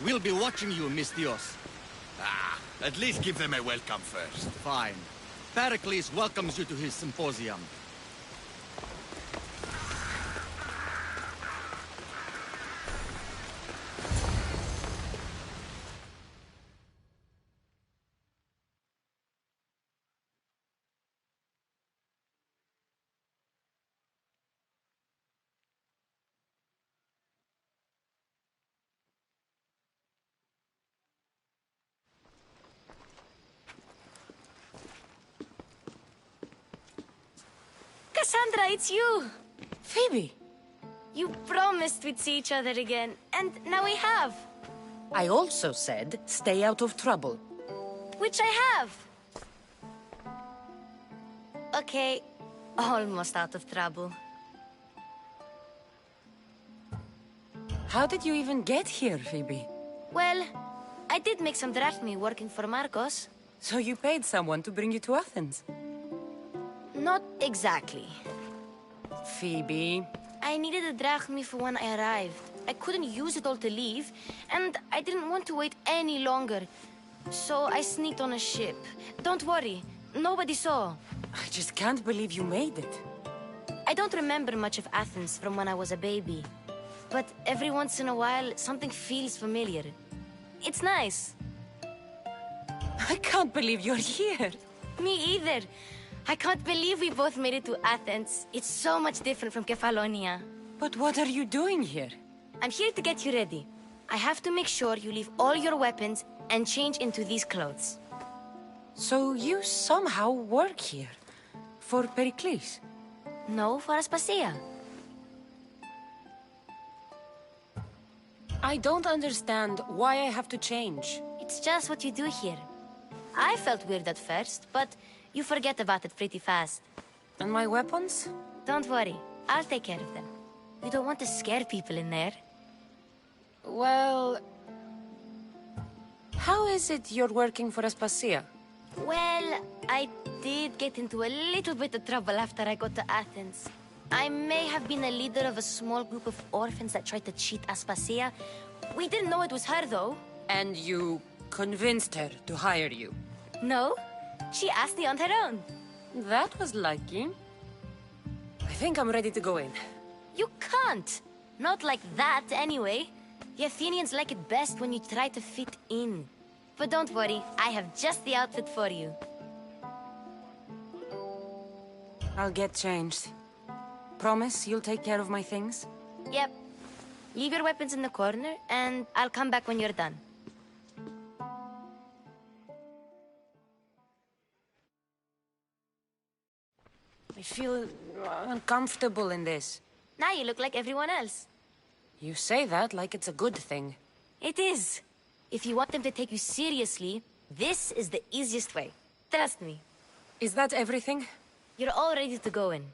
We'll be watching you, Miss Dios. At least give them a welcome first. Fine. Pericles welcomes you to his symposium. Cassandra, it's you! Phoebe! You promised we'd see each other again, and now we have. I also said, stay out of trouble. Which I have. Okay, almost out of trouble. How did you even get here, Phoebe? Well, I did make some drachmi working for Marcos. So you paid someone to bring you to Athens? Not exactly. Phoebe... I needed a drachmi for when I arrived. I couldn't use it all to leave, and I didn't want to wait any longer. So I sneaked on a ship. Don't worry, nobody saw. I just can't believe you made it. I don't remember much of Athens from when I was a baby. But every once in a while, something feels familiar. It's nice. I can't believe you're here. Me either. I can't believe we both made it to Athens. It's so much different from Kefalonia. But what are you doing here? I'm here to get you ready. I have to make sure you leave all your weapons and change into these clothes. So you somehow work here? For Pericles? No, for Aspasia. I don't understand why I have to change. It's just what you do here. I felt weird at first, but you forget about it pretty fast. And my weapons? Don't worry, I'll take care of them. You don't want to scare people in there. Well... How is it you're working for Aspasia? Well, I did get into a little bit of trouble after I got to Athens. I may have been a leader of a small group of orphans that tried to cheat Aspasia. We didn't know it was her, though. And you convinced her to hire you? No, she asked me on her own. That was lucky. I think I'm ready to go in. You can't. Not like that, anyway. The Athenians like it best when you try to fit in. But don't worry, I have just the outfit for you. I'll get changed. Promise you'll take care of my things? Yep. Leave your weapons in the corner, and I'll come back when you're done. I feel uncomfortable in this. Now you look like everyone else. You say that like it's a good thing. It is. If you want them to take you seriously, this is the easiest way. Trust me. Is that everything? You're all ready to go in.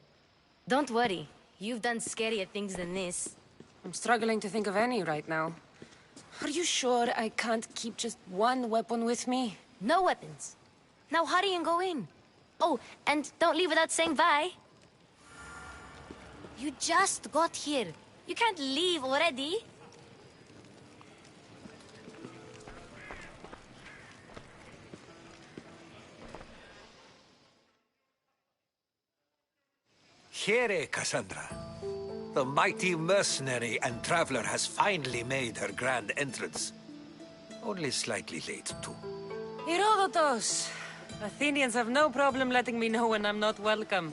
Don't worry. You've done scarier things than this. I'm struggling to think of any right now. Are you sure I can't keep just one weapon with me? No weapons. Now hurry and go in. Oh, and don't leave without saying bye. You just got here. You can't leave already. Here, Cassandra. The mighty mercenary and traveler has finally made her grand entrance. Only slightly late, too. Herodotus! Athenians have no problem letting me know when I'm not welcome.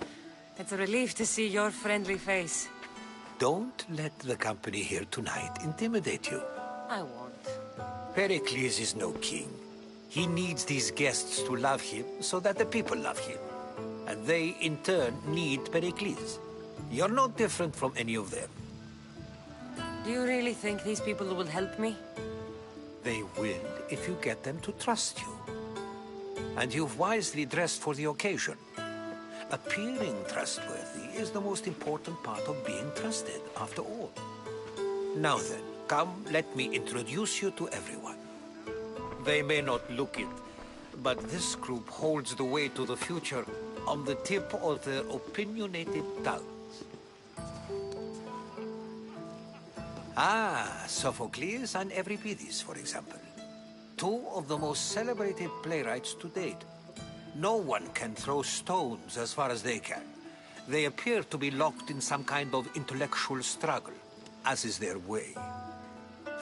It's a relief to see your friendly face. Don't let the company here tonight intimidate you. I won't. Pericles is no king. He needs these guests to love him so that the people love him. And they, in turn, need Pericles. You're no different from any of them. Do you really think these people will help me? They will if you get them to trust you. And you've wisely dressed for the occasion. Appearing trustworthy is the most important part of being trusted, after all. Now then, come, let me introduce you to everyone. They may not look it, but this group holds the way to the future on the tip of their opinionated tongues. Ah, Sophocles and Euripides, for example. Two of the most celebrated playwrights to date. No one can throw stones as far as they can. They appear to be locked in some kind of intellectual struggle, as is their way.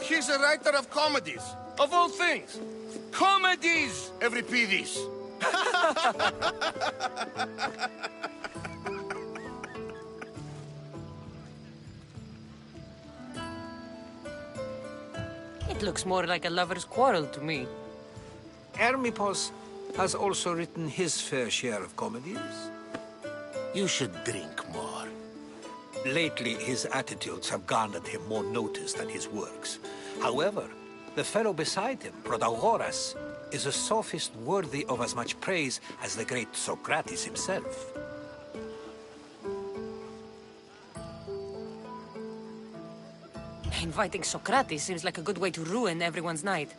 He's a writer of comedies, of all things. Comedies, Euripides. It looks more like a lover's quarrel to me. Hermippos has also written his fair share of comedies. You should drink more. Lately, his attitudes have garnered him more notice than his works. However, the fellow beside him, Protagoras, is a sophist worthy of as much praise as the great Socrates himself. Inviting Socrates seems like a good way to ruin everyone's night.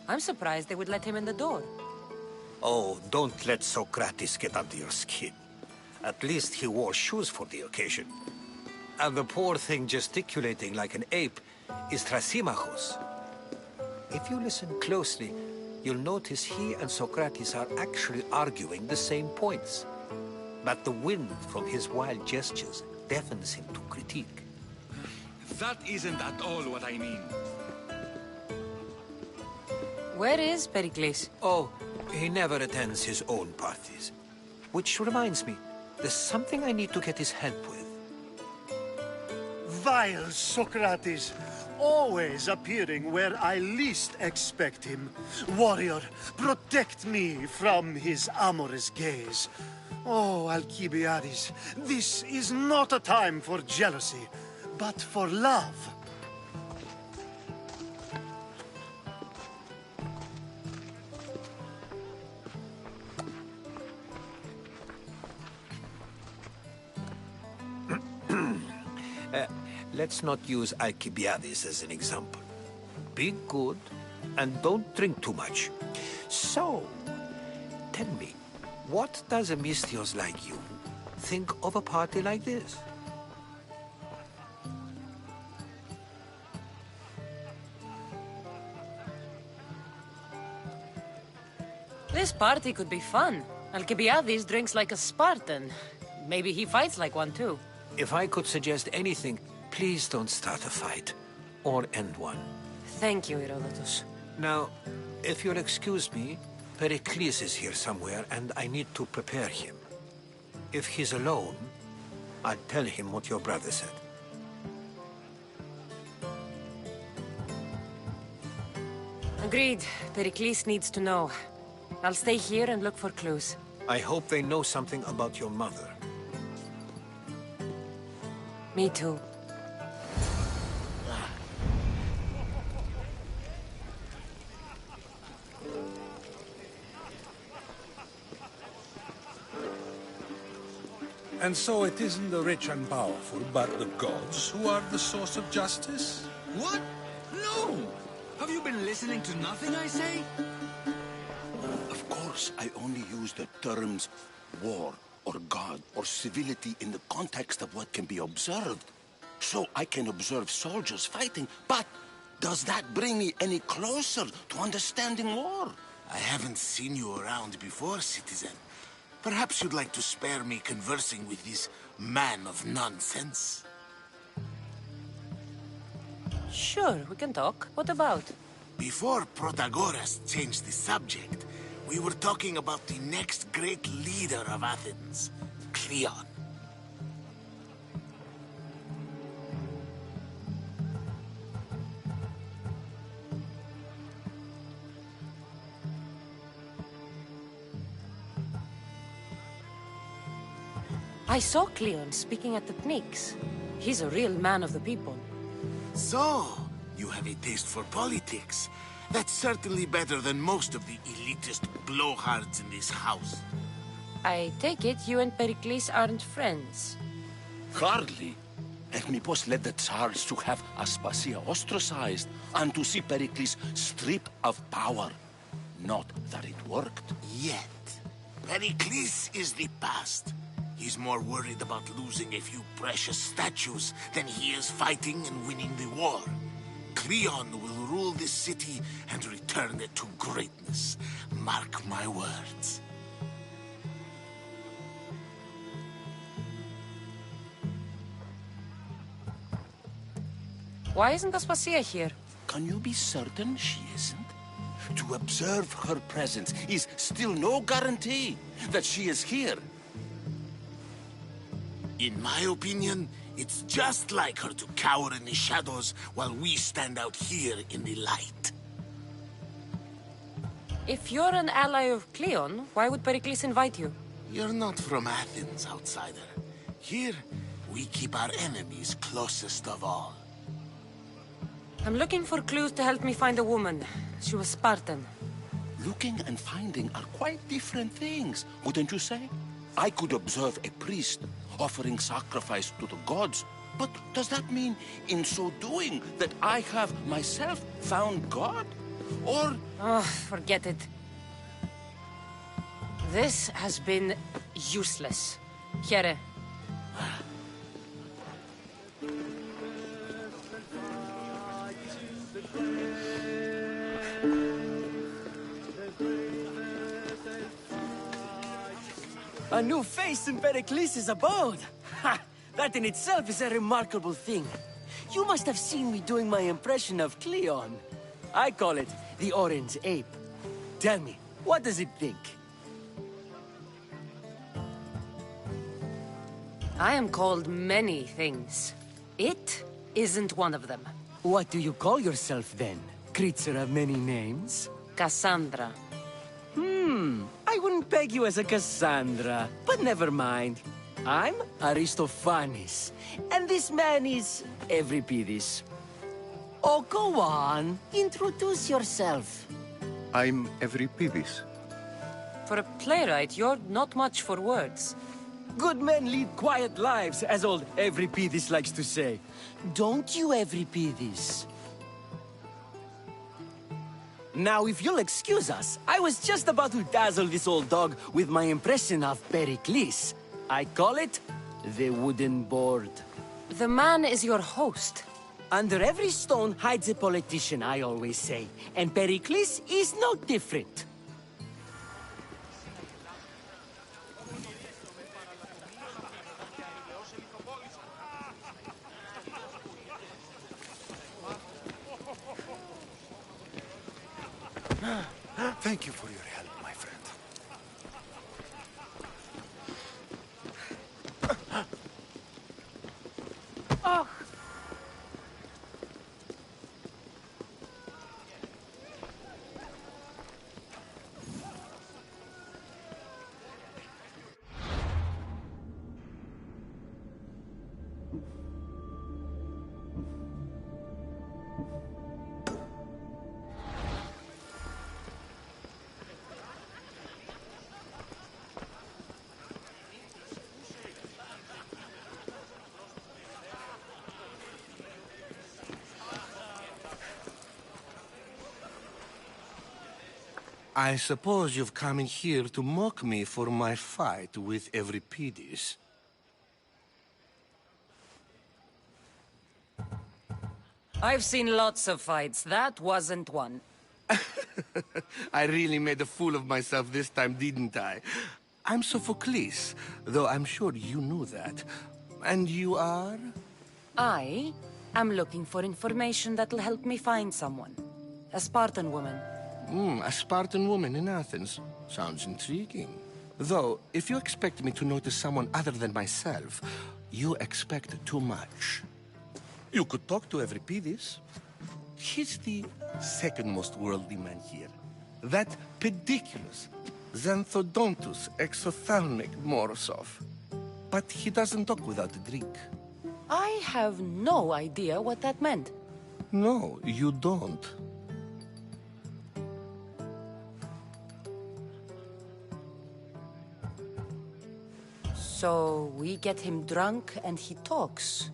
I'm surprised they would let him in the door. Oh, don't let Socrates get under your skin. At least he wore shoes for the occasion. And the poor thing gesticulating like an ape is Thrasymachos. If you listen closely, you'll notice he and Socrates are actually arguing the same points. But the wind from his wild gestures deafens him to critique. That isn't at all what I mean. Where is Pericles? Oh, he never attends his own parties. Which reminds me, there's something I need to get his help with. Vile Socrates, always appearing where I least expect him. Warrior, protect me from his amorous gaze. Oh, Alcibiades, this is not a time for jealousy, but for love. Let's not use Alcibiades as an example. Be good, and don't drink too much. So, tell me, what does a Misthios like you think of a party like this? This party could be fun. Alcibiades drinks like a Spartan. Maybe he fights like one too. If I could suggest anything, please don't start a fight, or end one. Thank you, Herodotus. Now, if you'll excuse me, Pericles is here somewhere, and I need to prepare him. If he's alone, I'll tell him what your brother said. Agreed. Pericles needs to know. I'll stay here and look for clues. I hope they know something about your mother. Me too. And so it isn't the rich and powerful, but the gods who are the source of justice? What? No! Have you been listening to nothing I say? Of course, I only use the terms war or god or civility in the context of what can be observed. So I can observe soldiers fighting, but does that bring me any closer to understanding war? I haven't seen you around before, citizen. Perhaps you'd like to spare me conversing with this man of nonsense? Sure, we can talk. What about? Before Protagoras changed the subject, we were talking about the next great leader of Athens, Cleon. I saw Cleon speaking at the Pnyx. He's a real man of the people. So, you have a taste for politics. That's certainly better than most of the elitist blowhards in this house. I take it you and Pericles aren't friends. Hardly. Hermippos led the Tsars to have Aspasia ostracized and to see Pericles stripped of power. Not that it worked. Yet, Pericles is the past. He's more worried about losing a few precious statues than he is fighting and winning the war. Cleon will rule this city and return it to greatness. Mark my words. Why isn't Aspasia here? Can you be certain she isn't? To observe her presence is still no guarantee that she is here. In my opinion, it's just like her to cower in the shadows while we stand out here in the light. If you're an ally of Cleon, why would Pericles invite you? You're not from Athens, outsider. Here, we keep our enemies closest of all. I'm looking for clues to help me find a woman. She was Spartan. Looking and finding are quite different things, wouldn't you say? I could observe a priest offering sacrifice to the gods, but does that mean, in so doing, that I have myself found God? Or... Oh, forget it. This has been useless. Here. A new face in Pericles' abode! Ha! That in itself is a remarkable thing. You must have seen me doing my impression of Cleon. I call it the Orange Ape. Tell me, what does it think? I am called many things. It isn't one of them. What do you call yourself then? Creature of many names? Cassandra. I wouldn't peg you as a Cassandra. But never mind. I'm Aristophanes, and this man is Euripides. Oh, go on. Introduce yourself. I'm Euripides. For a playwright, you're not much for words. Good men lead quiet lives, as old Euripides likes to say. Don't you, Euripides? Now, if you'll excuse us, I was just about to dazzle this old dog with my impression of Pericles. I call it the wooden board. The man is your host. Under every stone hides a politician, I always say. And Pericles is no different. Thank you for your help, my friend. I suppose you've come in here to mock me for my fight with Euripides. I've seen lots of fights. That wasn't one. I really made a fool of myself this time, didn't I? I'm Sophocles, though I'm sure you knew that. And you are? I am looking for information that'll help me find someone. A Spartan woman. A Spartan woman in Athens. Sounds intriguing. Though, if you expect me to notice someone other than myself, you expect too much. You could talk to Euripides. He's the second most worldly man here. That pediculous Xanthodontus exophthalmic Morosov. But he doesn't talk without a drink. I have no idea what that meant. No, you don't. So we get him drunk and he talks.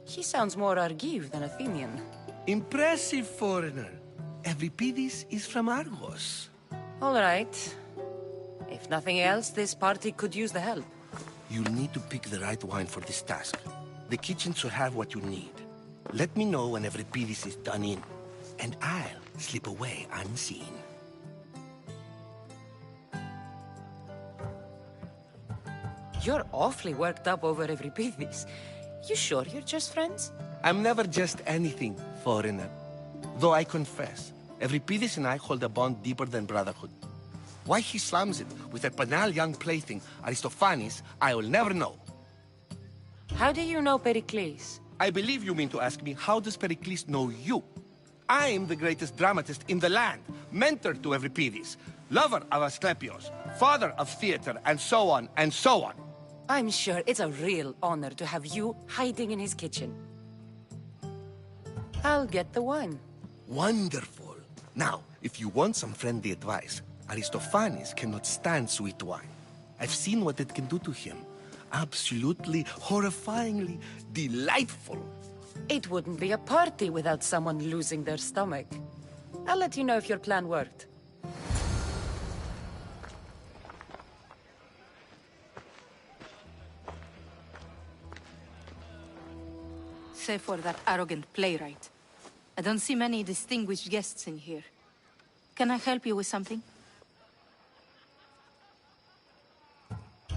He sounds more Argive than Athenian. Impressive, foreigner. Euripides is from Argos. All right. If nothing else, this party could use the help. You'll need to pick the right wine for this task. The kitchen should have what you need. Let me know when Euripides is done in, and I'll slip away unseen. You're awfully worked up over Euripides. You sure you're just friends? I'm never just anything, foreigner. Though I confess, Euripides and I hold a bond deeper than brotherhood. Why he slams it with a banal young plaything, Aristophanes, I will never know. How do you know Pericles? I believe you mean to ask me, how does Pericles know you? I'm the greatest dramatist in the land, mentor to Euripides, lover of Asclepios, father of theater, and so on, and so on. I'm sure it's a real honor to have you hiding in his kitchen. I'll get the wine. Wonderful. Now, if you want some friendly advice, Aristophanes cannot stand sweet wine. I've seen what it can do to him. Absolutely, horrifyingly delightful. It wouldn't be a party without someone losing their stomach. I'll let you know if your plan worked. Save for that arrogant playwright. I don't see many distinguished guests in here. Can I help you with something?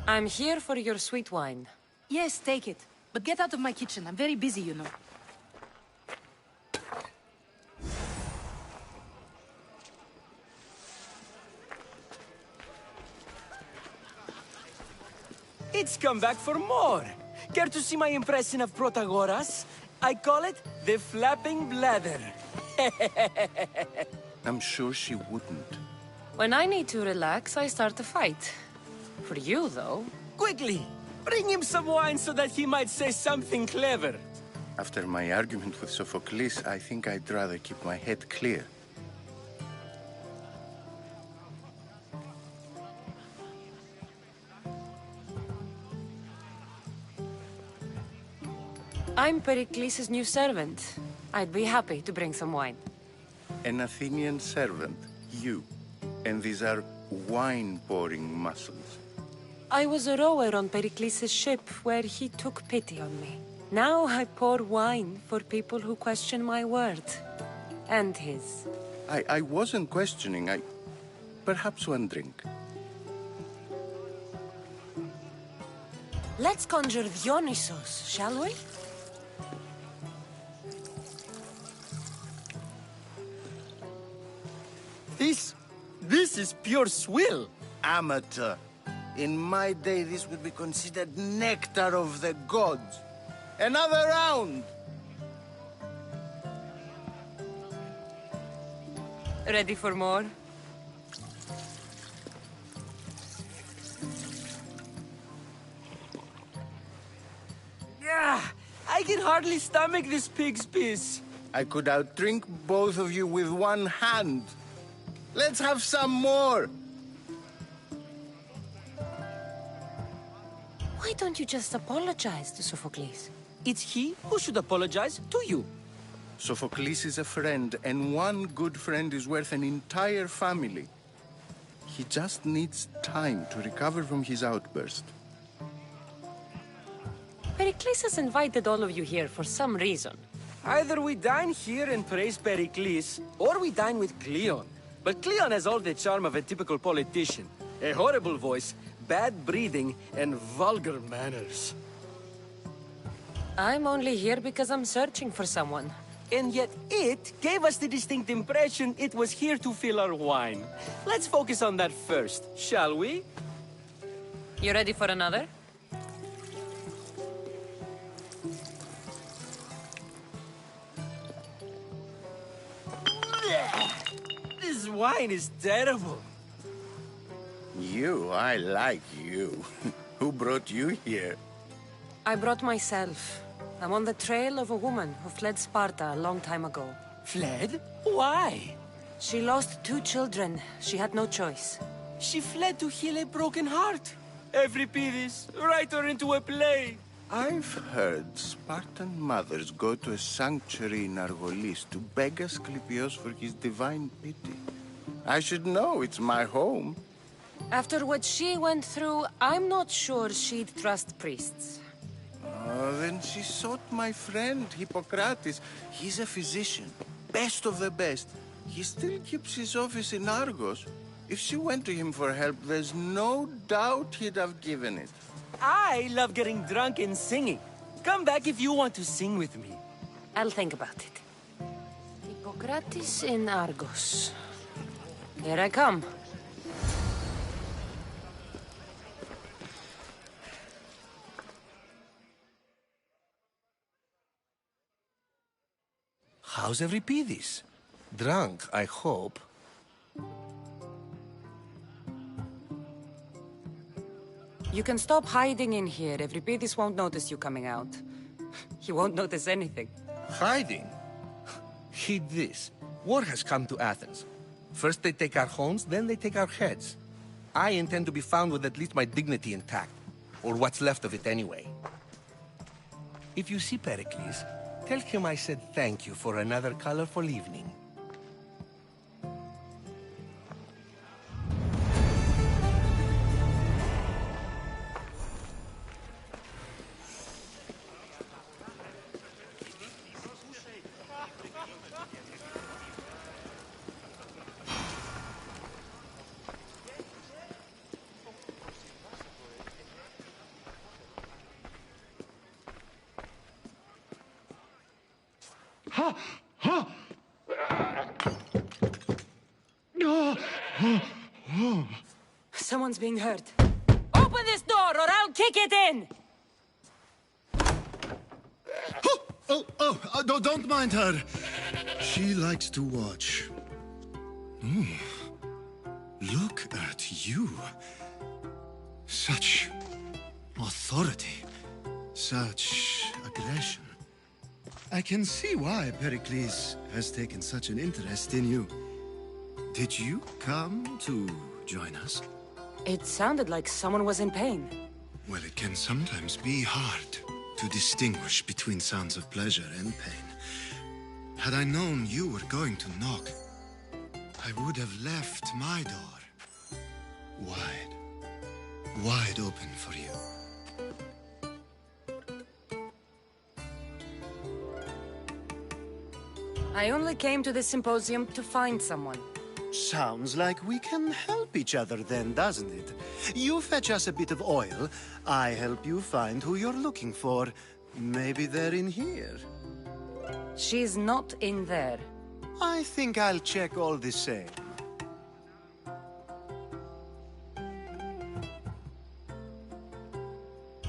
I'm here for your sweet wine. Yes, take it. But get out of my kitchen. I'm very busy, you know. It's come back for more. Care to see my impression of Protagoras? I call it the flapping bladder. I'm sure she wouldn't. When I need to relax, I start a fight. For you, though. Quickly! Bring him some wine so that he might say something clever. After my argument with Sophocles, I think I'd rather keep my head clear. I'm Pericles' new servant. I'd be happy to bring some wine. An Athenian servant, you. And these are wine-pouring muscles. I was a rower on Pericles' ship where he took pity on me. Now I pour wine for people who question my word. And his. I wasn't questioning. Perhaps one drink. Let's conjure Dionysos, shall we? This is pure swill. Amateur. In my day, this would be considered nectar of the gods. Another round! Ready for more? Yeah, I can hardly stomach this pig's piss. I could outdrink both of you with one hand. Let's have some more! Why don't you just apologize to Sophocles? It's he who should apologize to you. Sophocles is a friend, and one good friend is worth an entire family. He just needs time to recover from his outburst. Pericles has invited all of you here for some reason. Either we dine here and praise Pericles, or we dine with Cleon. But Cleon has all the charm of a typical politician. A horrible voice, bad breeding, and vulgar manners. I'm only here because I'm searching for someone. And yet it gave us the distinct impression it was here to fill our wine. Let's focus on that first, shall we? You ready for another? This wine is terrible. I like you. Who brought you here? I brought myself. I'm on the trail of a woman who fled Sparta a long time ago. Fled? Why? She lost 2 children. She had no choice. She fled to heal a broken heart. Euripides, write her into a play. I've heard Spartan mothers go to a sanctuary in Argolis to beg Asclepios for his divine pity. I should know, it's my home. After what she went through, I'm not sure she'd trust priests. Then she sought my friend, Hippocrates. He's a physician, best of the best. He still keeps his office in Argos. If she went to him for help, there's no doubt he'd have given it. I love getting drunk and singing. Come back if you want to sing with me. I'll think about it. Hippocrates in Argos. Here I come. How's Euripides? Drunk, I hope. You can stop hiding in here. Euripides won't notice you coming out. He won't notice anything. Hiding? Heed this. War has come to Athens. First they take our homes, then they take our heads. I intend to be found with at least my dignity intact. Or what's left of it anyway. If you see Pericles, tell him I said thank you for another colorful evening. Someone's being hurt. Open this door or I'll kick it in! Don't mind her. She likes to watch. Look at you. Such authority. Such aggression. I can see why Pericles has taken such an interest in you. Did you come to join us? It sounded like someone was in pain. Well, it can sometimes be hard to distinguish between sounds of pleasure and pain. Had I known you were going to knock, I would have left my door wide open for you. I only came to this symposium to find someone. Sounds like we can help each other then, doesn't it? You fetch us a bit of oil, I help you find who you're looking for. Maybe they're in here. She's not in there. I think I'll check all the same.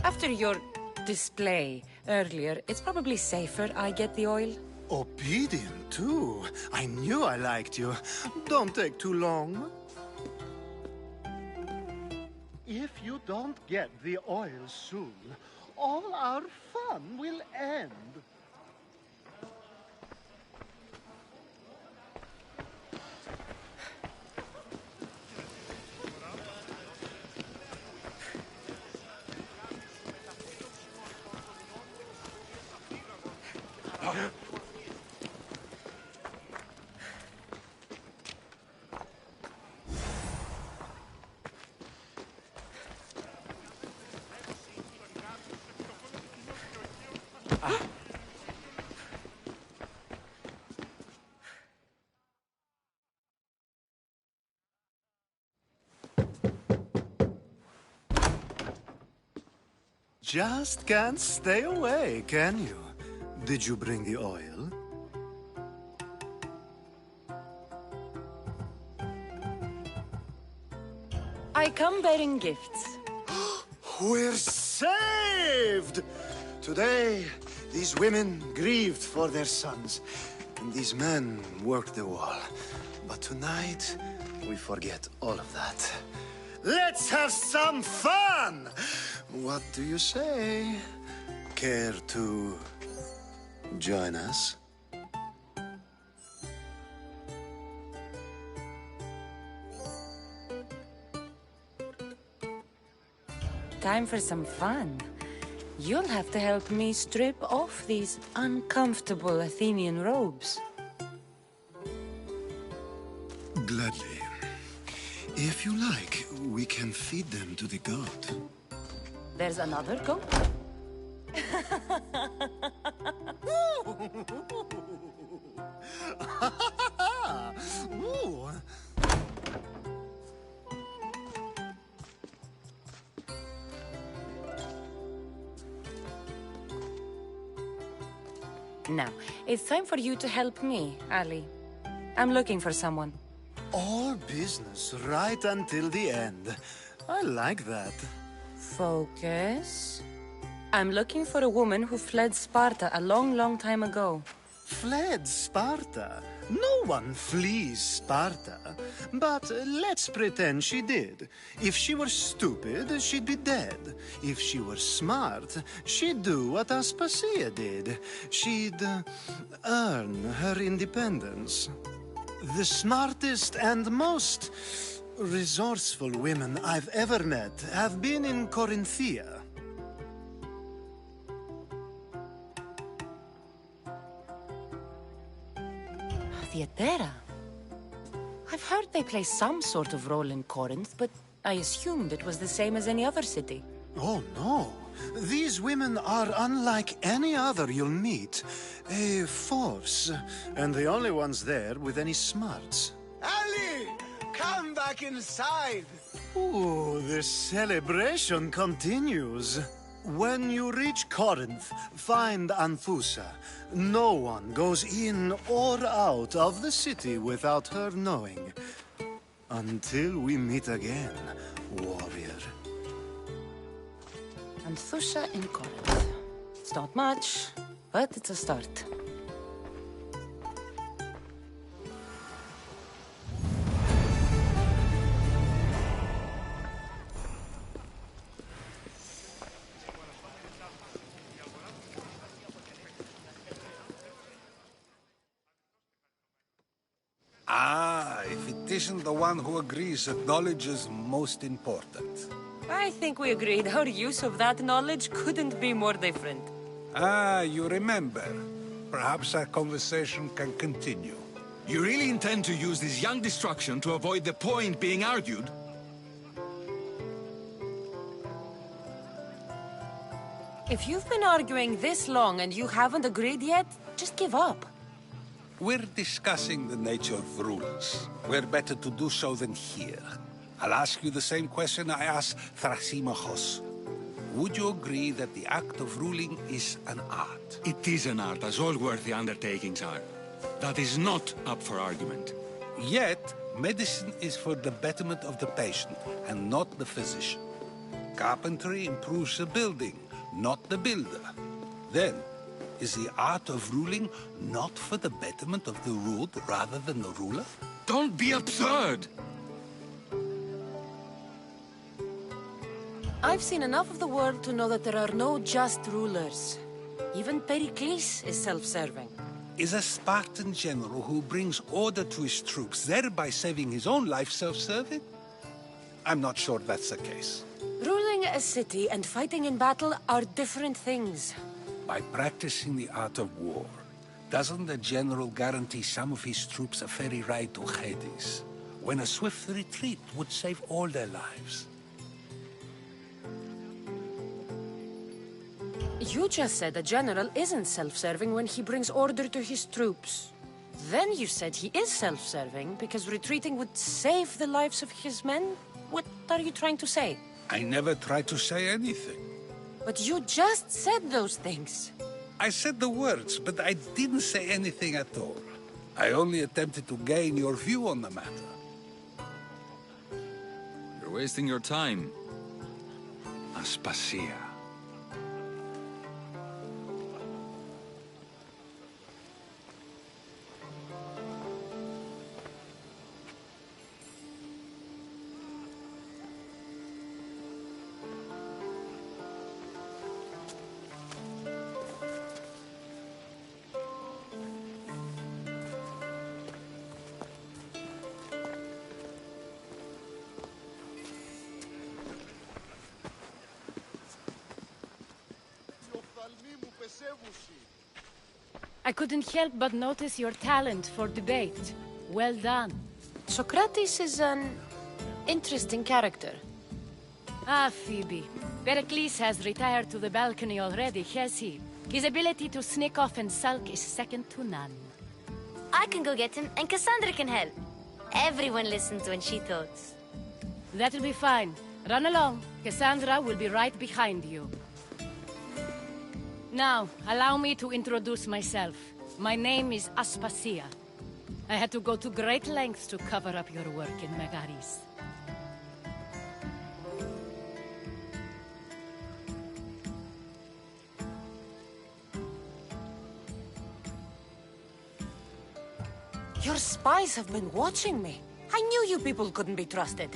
After your display earlier, it's probably safer I get the oil. Obedient, too. I knew I liked you. Don't take too long. If you don't get the oil soon, all our fun will end. Just can't stay away, can you? Did you bring the oil? I come bearing gifts. We're saved! Today, these women grieved for their sons, and these men worked the wall. But tonight, we forget all of that. Let's have some fun! What do you say? Care to join us? Time for some fun. You'll have to help me strip off these uncomfortable Athenian robes. Gladly. If you like, we can feed them to the god. There's another goat? Ooh. Now, it's time for you to help me, Ali. I'm looking for someone. All business right until the end. I like that. Focus. I'm looking for a woman who fled Sparta a long, long time ago. Fled Sparta? No one flees Sparta. But let's pretend she did. If she were stupid, she'd be dead. If she were smart, she'd do what Aspasia did. She'd earn her independence. The smartest and most resourceful women I've ever met have been in Corinthia. Theatera. I've heard they play some sort of role in Corinth, but I assumed it was the same as any other city. Oh, no. These women are unlike any other you'll meet. A force, and the only ones there with any smarts. Ali! Come back inside! Ooh, the celebration continues. When you reach Corinth, find Anthusa. No one goes in or out of the city without her knowing. Until we meet again, warrior. Anthusa in Corinth. It's not much, but it's a start. isn't the one who agrees that knowledge is most important. I think we agreed our use of that knowledge couldn't be more different. Ah, you remember. Perhaps our conversation can continue. You really intend to use this young destruction to avoid the point being argued? If you've been arguing this long and you haven't agreed yet, just give up. We're discussing the nature of rules. Where better to do so than here? I'll ask you the same question I asked Thrasimachos. Would you agree that the act of ruling is an art? It is an art, as all worthy undertakings are. That is not up for argument. Yet, medicine is for the betterment of the patient, and not the physician. Carpentry improves the building, not the builder. Then, is the art of ruling not for the betterment of the ruled rather than the ruler? Don't be absurd! I've seen enough of the world to know that there are no just rulers. Even Pericles is self-serving. Is a Spartan general who brings order to his troops, thereby saving his own life, self-serving? I'm not sure that's the case. Ruling a city and fighting in battle are different things. By practicing the art of war, doesn't the general guarantee some of his troops a ferry ride to Hades, when a swift retreat would save all their lives? You just said a general isn't self-serving when he brings order to his troops. Then you said he is self-serving because retreating would save the lives of his men? What are you trying to say? I never tried to say anything. But you just said those things. I said the words, but I didn't say anything at all. I only attempted to gain your view on the matter. You're wasting your time. Aspasia. I couldn't help but notice your talent for debate. Well done. Socrates is an interesting character. Ah, Phoebe. Pericles has retired to the balcony already, has he? His ability to sneak off and sulk is second to none. I can go get him, and Cassandra can help. Everyone listens when she talks. That'll be fine. Run along. Cassandra will be right behind you. Now, allow me to introduce myself. My name is Aspasia. I had to go to great lengths to cover up your work in Megaris. Your spies have been watching me. I knew you people couldn't be trusted.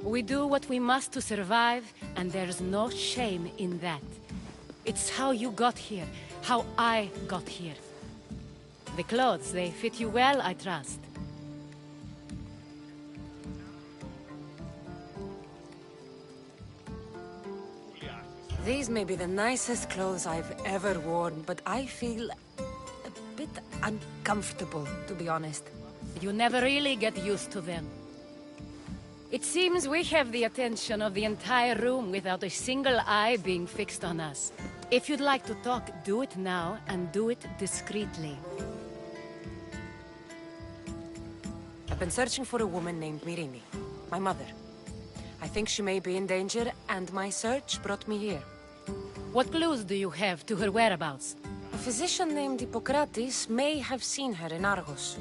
We do what we must to survive, and there's no shame in that. It's how you got here, how I got here. The clothes, they fit you well, I trust. These may be the nicest clothes I've ever worn, but I feel a bit uncomfortable, to be honest. You never really get used to them. It seems we have the attention of the entire room without a single eye being fixed on us. If you'd like to talk, do it now, and do it discreetly. I've been searching for a woman named Myrini, my mother. I think she may be in danger, and my search brought me here. What clues do you have to her whereabouts? A physician named Hippocrates may have seen her in Argos.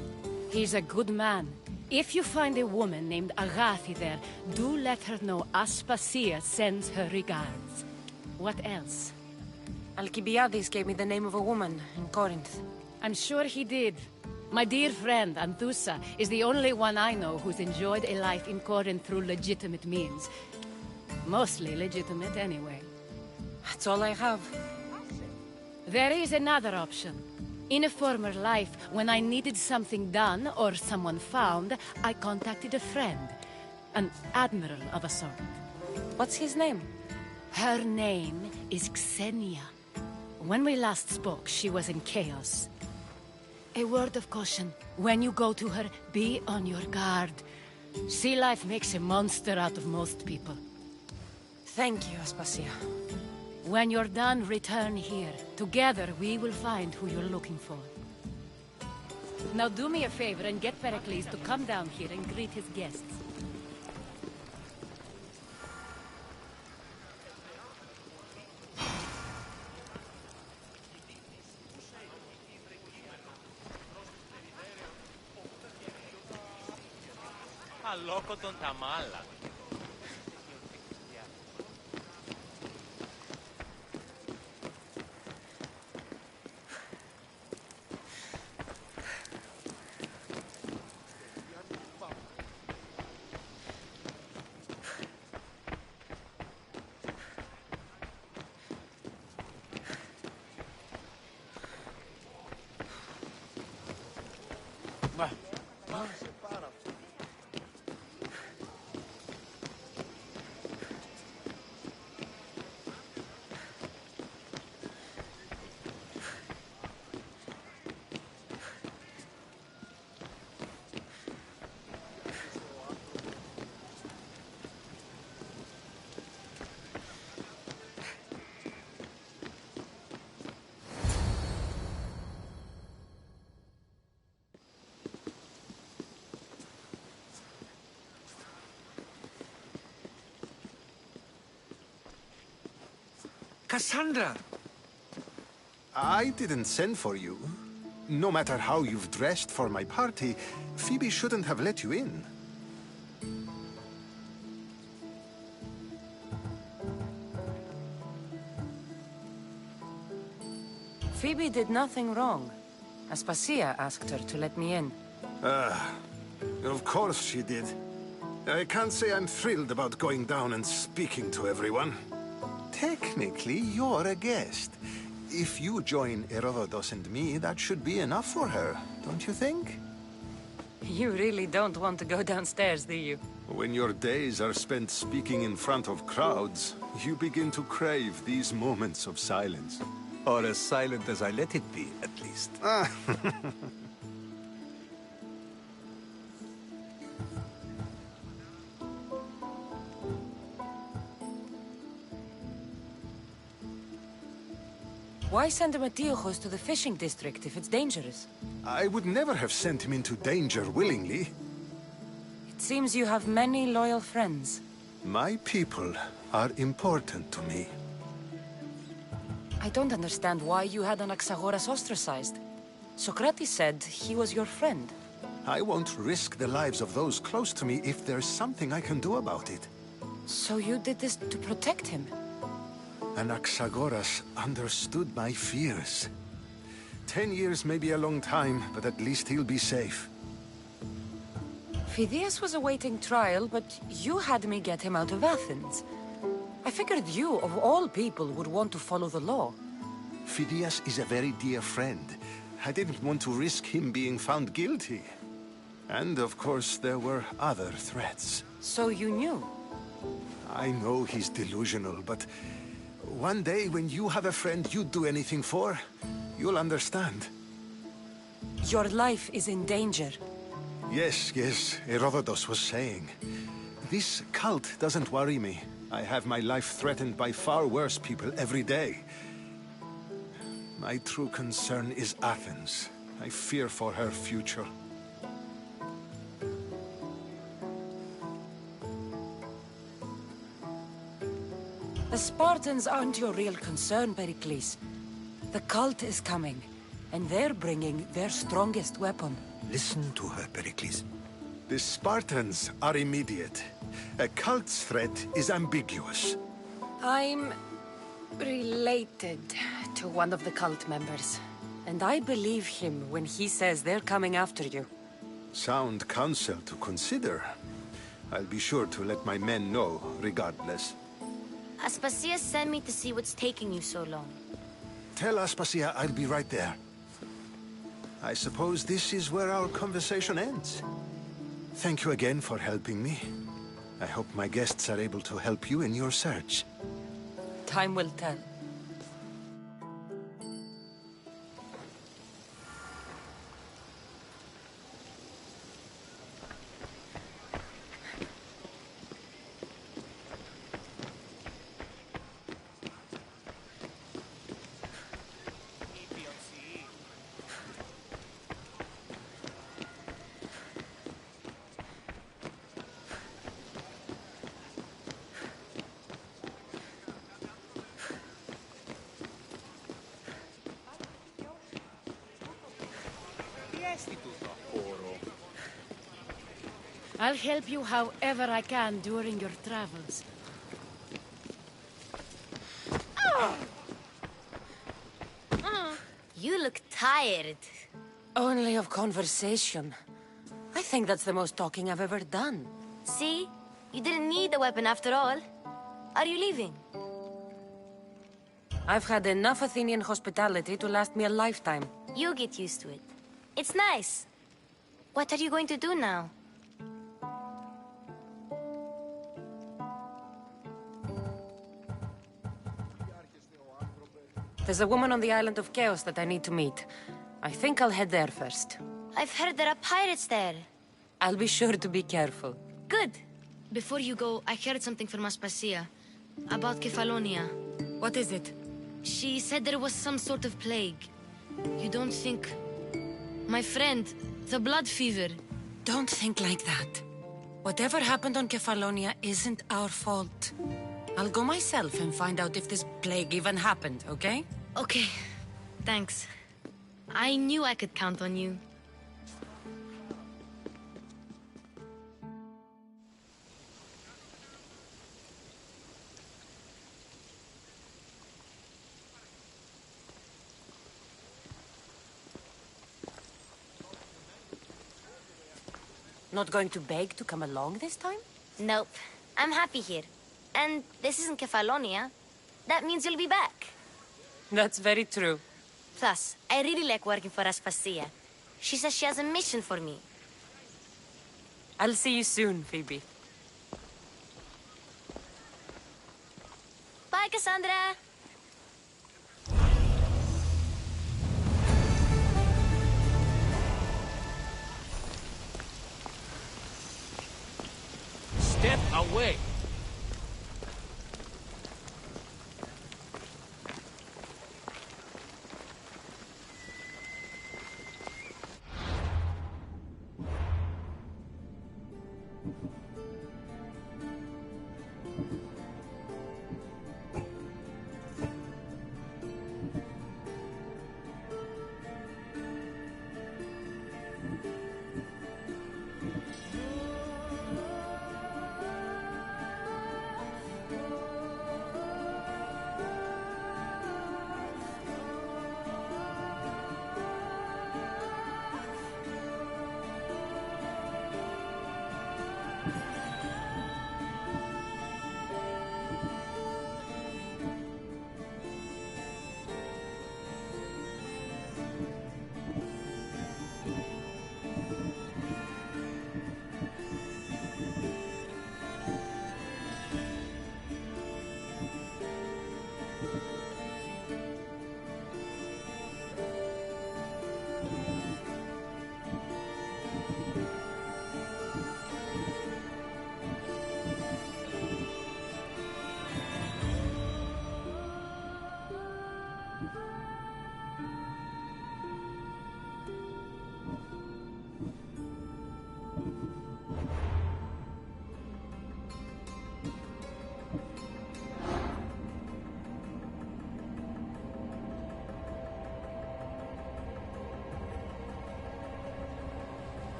He's a good man. If you find a woman named Agathi there, do let her know Aspasia sends her regards. What else? Alcibiades gave me the name of a woman in Corinth. I'm sure he did. My dear friend, Anthusa, is the only one I know who's enjoyed a life in Corinth through legitimate means. Mostly legitimate, anyway. That's all I have. There is another option. In a former life, when I needed something done or someone found, I contacted a friend. An admiral of a sort. What's his name? Her name is Xenia. When we last spoke, she was in chaos. A word of caution. When you go to her, be on your guard. Sea life makes a monster out of most people. Thank you, Aspasia. When you're done, return here. Together, we will find who you're looking for. Now do me a favor and get Pericles to come down here and greet his guests. Αλόκοτον τα μάλα. Cassandra! I didn't send for you. No matter how you've dressed for my party, Phoebe shouldn't have let you in. Phoebe did nothing wrong. Aspasia asked her to let me in. Of course she did. I can't say I'm thrilled about going down and speaking to everyone. Technically, you're a guest. If you join Herodotus and me, that should be enough for her, don't you think? You really don't want to go downstairs, do you? When your days are spent speaking in front of crowds, you begin to crave these moments of silence. Or as silent as I let it be, at least. Why send Matiojos to the fishing district if it's dangerous? I would never have sent him into danger willingly. It seems you have many loyal friends. My people are important to me. I don't understand why you had Anaxagoras ostracized. Socrates said he was your friend. I won't risk the lives of those close to me if there's something I can do about it. So you did this to protect him? Anaxagoras understood my fears. 10 years may be a long time, but at least he'll be safe. Phidias was awaiting trial, but you had me get him out of Athens. I figured you, of all people, would want to follow the law. Phidias is a very dear friend. I didn't want to risk him being found guilty. And, of course, there were other threats. So you knew? I know he's delusional, but one day when you have a friend you'd do anything for, you'll understand. Your life is in danger. Yes, Herodotus was saying. This cult doesn't worry me. I have my life threatened by far worse people every day. My true concern is Athens. I fear for her future. The Spartans aren't your real concern, Pericles. The cult is coming, and they're bringing their strongest weapon. Listen to her, Pericles. The Spartans are immediate. A cult's threat is ambiguous. I'm related to one of the cult members. And I believe him when he says they're coming after you. Sound counsel to consider. I'll be sure to let my men know, regardless. Aspasia sent me to see what's taking you so long. Tell Aspasia I'll be right there. I suppose this is where our conversation ends. Thank you again for helping me. I hope my guests are able to help you in your search. Time will tell. I'll help you however I can during your travels. You look tired. Only of conversation. I think that's the most talking I've ever done. See? You didn't need the weapon after all. Are you leaving? I've had enough Athenian hospitality to last me a lifetime. You get used to it. It's nice. What are you going to do now? There's a woman on the island of Chaos that I need to meet. I think I'll head there first. I've heard there are pirates there. I'll be sure to be careful. Good. Before you go, I heard something from Aspasia. About Kefalonia. What is it? She said there was some sort of plague. You don't think... My friend, the blood fever. Don't think like that. Whatever happened on Kefalonia isn't our fault. I'll go myself and find out if this plague even happened, okay? Okay. Thanks. I knew I could count on you. Not going to beg to come along this time? Nope. I'm happy here. And this isn't Kefalonia. That means you'll be back. That's very true. Plus, I really like working for Aspasia. She says she has a mission for me. I'll see you soon, Phoebe. Bye, Cassandra! Step away!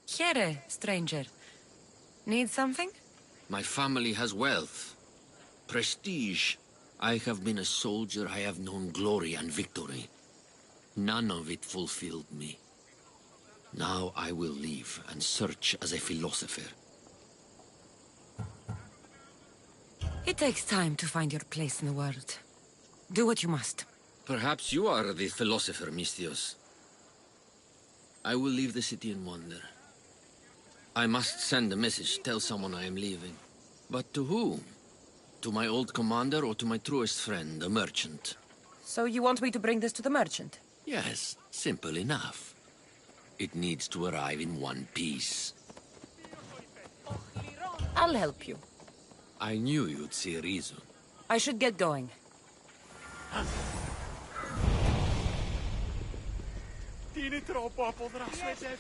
Here, stranger. Need something? My family has wealth, prestige. I have been a soldier, I have known glory and victory. None of it fulfilled me. Now I will leave and search as a philosopher. It takes time to find your place in the world. Do what you must. Perhaps you are the philosopher, Misthios. I will leave the city and wander. I must send a message, tell someone I am leaving. But to whom? To my old commander or to my truest friend, a merchant? So you want me to bring this to the merchant? Yes, simple enough. It needs to arrive in one piece. I'll help you. I knew you'd see reason. I should get going. Tieni troppo a podrà svedere.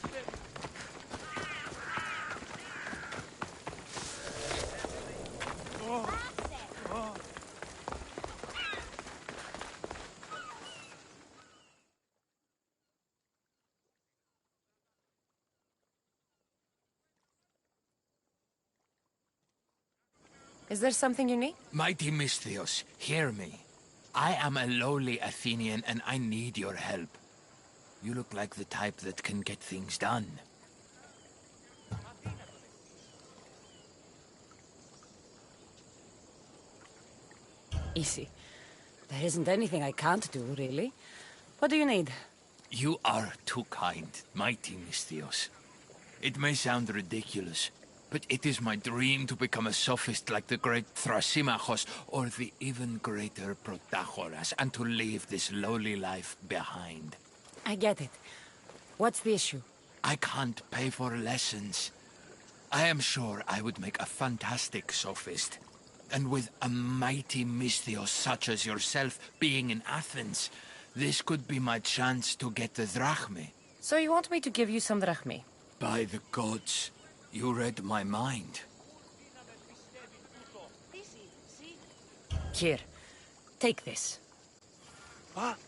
Is there something you need? Mighty Misthios, hear me. I am a lowly Athenian and I need your help. You look like the type that can get things done. Easy. There isn't anything I can't do, really. What do you need? You are too kind, mighty Misthios. It may sound ridiculous, but it is my dream to become a sophist like the great Thrasymachos or the even greater Protagoras, and to leave this lowly life behind. I get it. What's the issue? I can't pay for lessons. I am sure I would make a fantastic sophist. And with a mighty Misthios such as yourself being in Athens, this could be my chance to get the drachmae. So you want me to give you some drachmae? By the gods, you read my mind. Here, take this. What?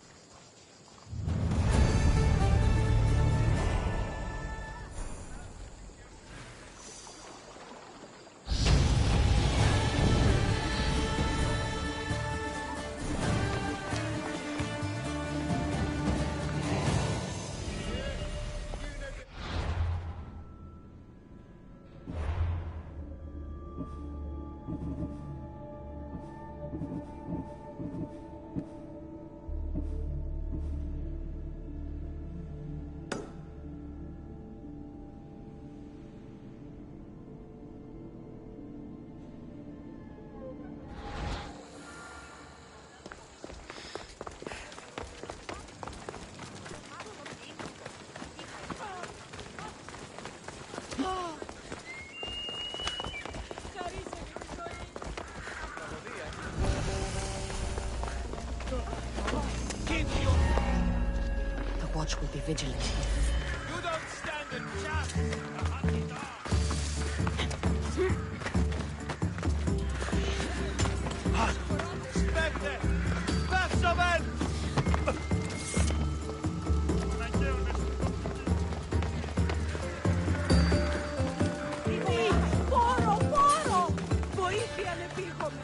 The watch will be vigilant. You don't stand a chance. Spectre! Verso men! Πόρο, πόρο! Βοήθεια ανεπίγομαι!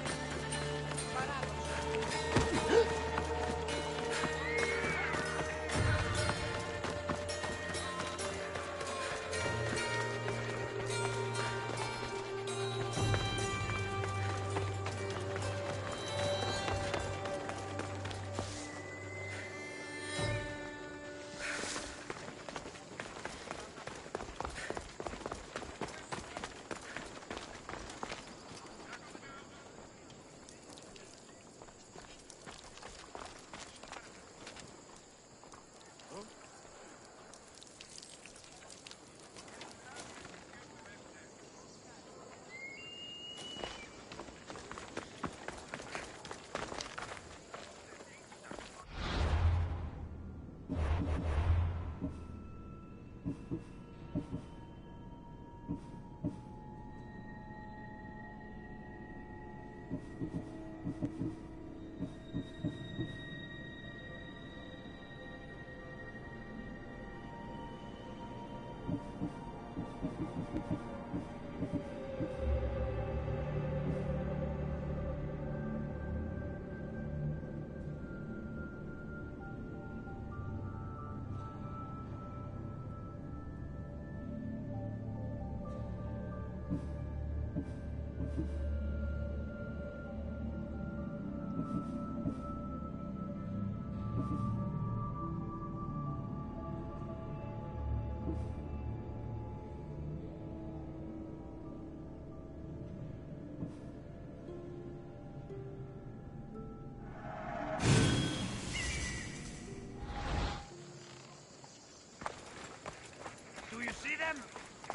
See them?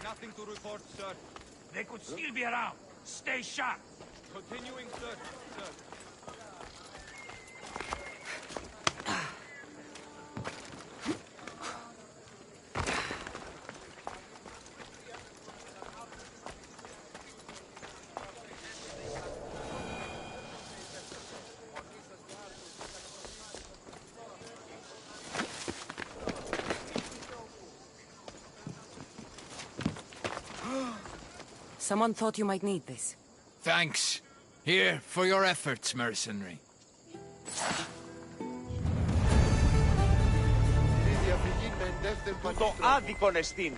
Nothing to report, sir. They could still be around. Stay sharp. Continuing search, sir. Someone thought you might need this. Thanks. Here, for your efforts, mercenary. Το άδικον εστίν.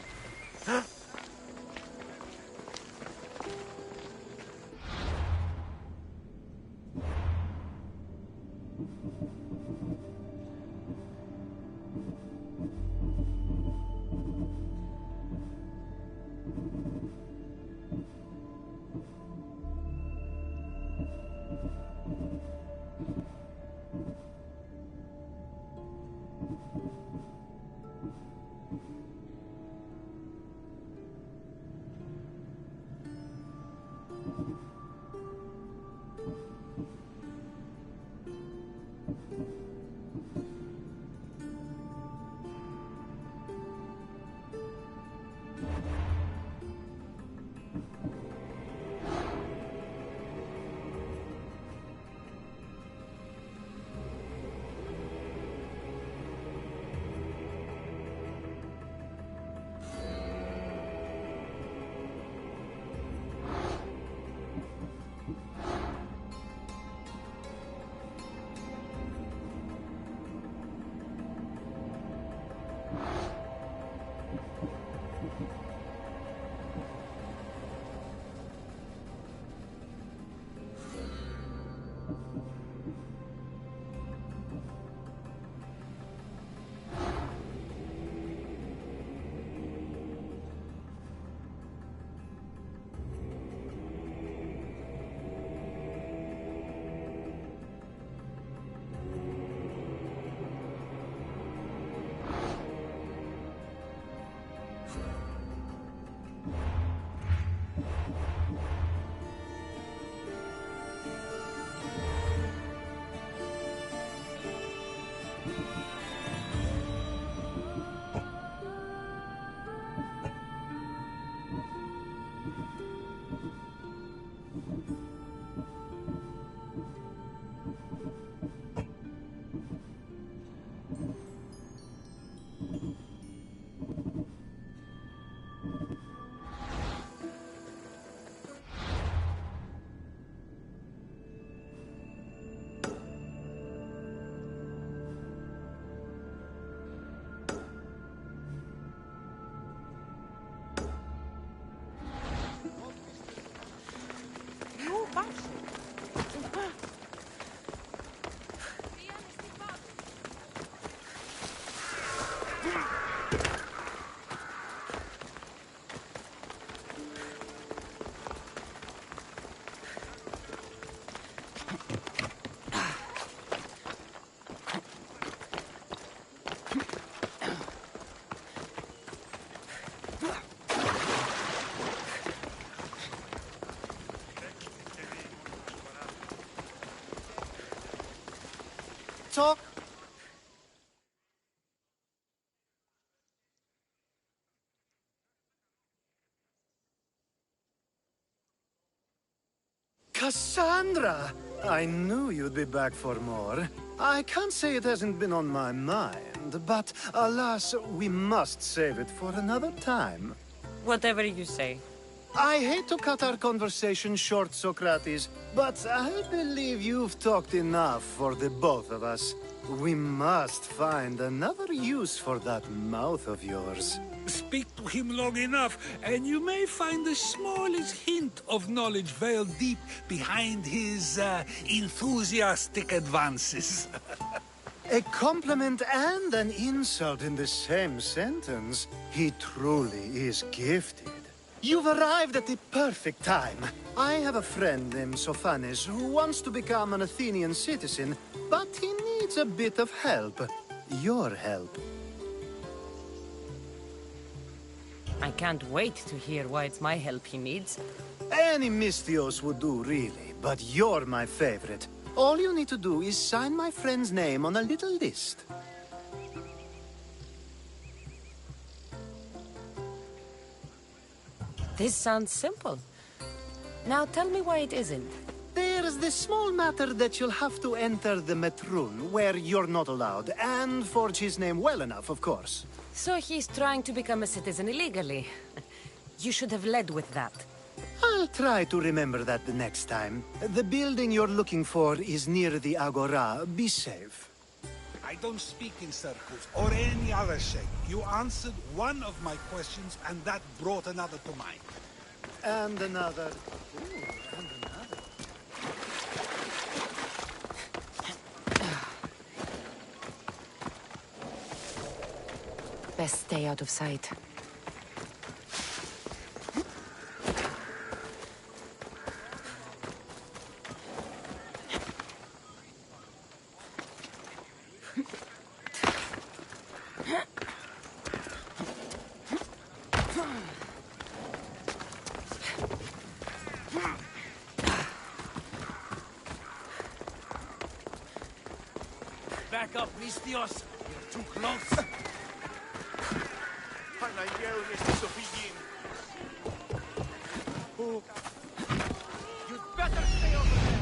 Talk. Cassandra! I knew you'd be back for more. I can't say it hasn't been on my mind, but alas, we must save it for another time. Whatever you say. I hate to cut our conversation short, Socrates, but I believe you've talked enough for the both of us. We must find another use for that mouth of yours. Speak to him long enough, and you may find the smallest hint of knowledge veiled deep behind his enthusiastic advances. A compliment and an insult in the same sentence. He truly is gifted. You've arrived at the perfect time. I have a friend named Sophanes who wants to become an Athenian citizen, but he needs a bit of help. Your help. I can't wait to hear why it's my help he needs. Any Misthios would do, really, but you're my favorite. All you need to do is sign my friend's name on a little list. This sounds simple. Now tell me why it isn't. There's this small matter that you'll have to enter the Metrun, where you're not allowed, and forge his name well enough, of course. So he's trying to become a citizen illegally. You should have led with that. I'll try to remember that the next time. The building you're looking for is near the Agora. Be safe. I don't speak in circles or any other shape. You answered one of my questions, and that brought another to mind. And another. Ooh, and another. Best stay out of sight. Back up, Misthios. You're too close. You'd better stay over there.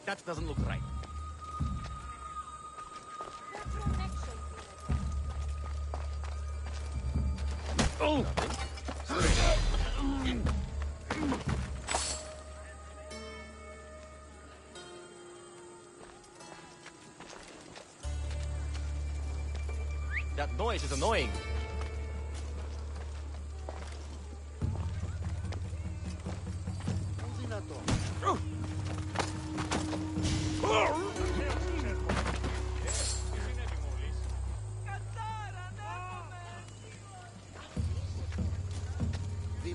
That doesn't look right. Oh! That noise is annoying.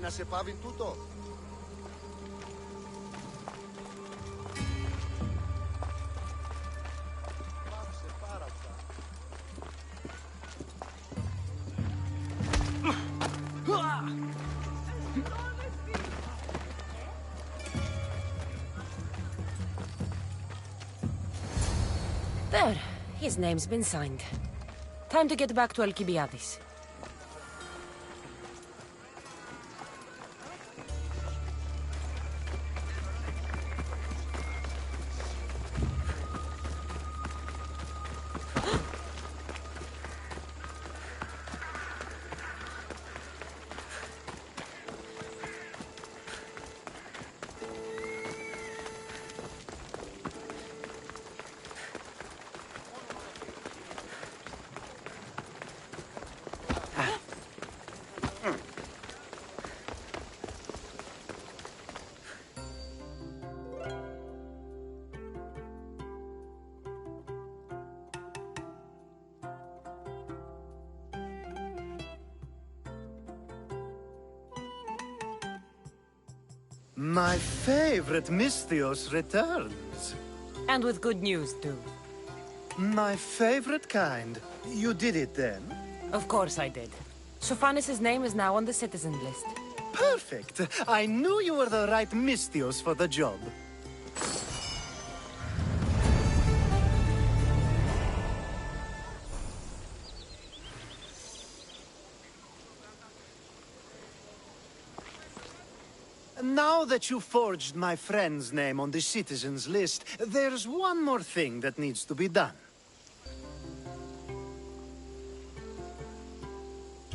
Να σε πάβει τούτο. Πάψε πάρα αυτά. There. His name's been signed. Time to get back to Alcibiades. My favorite Misthios returns. And with good news, too. My favorite kind. You did it then? Of course I did. Sophanis' name is now on the citizen list. Perfect. I knew you were the right Misthios for the job. Now that you forged my friend's name on the citizens list, there's one more thing that needs to be done.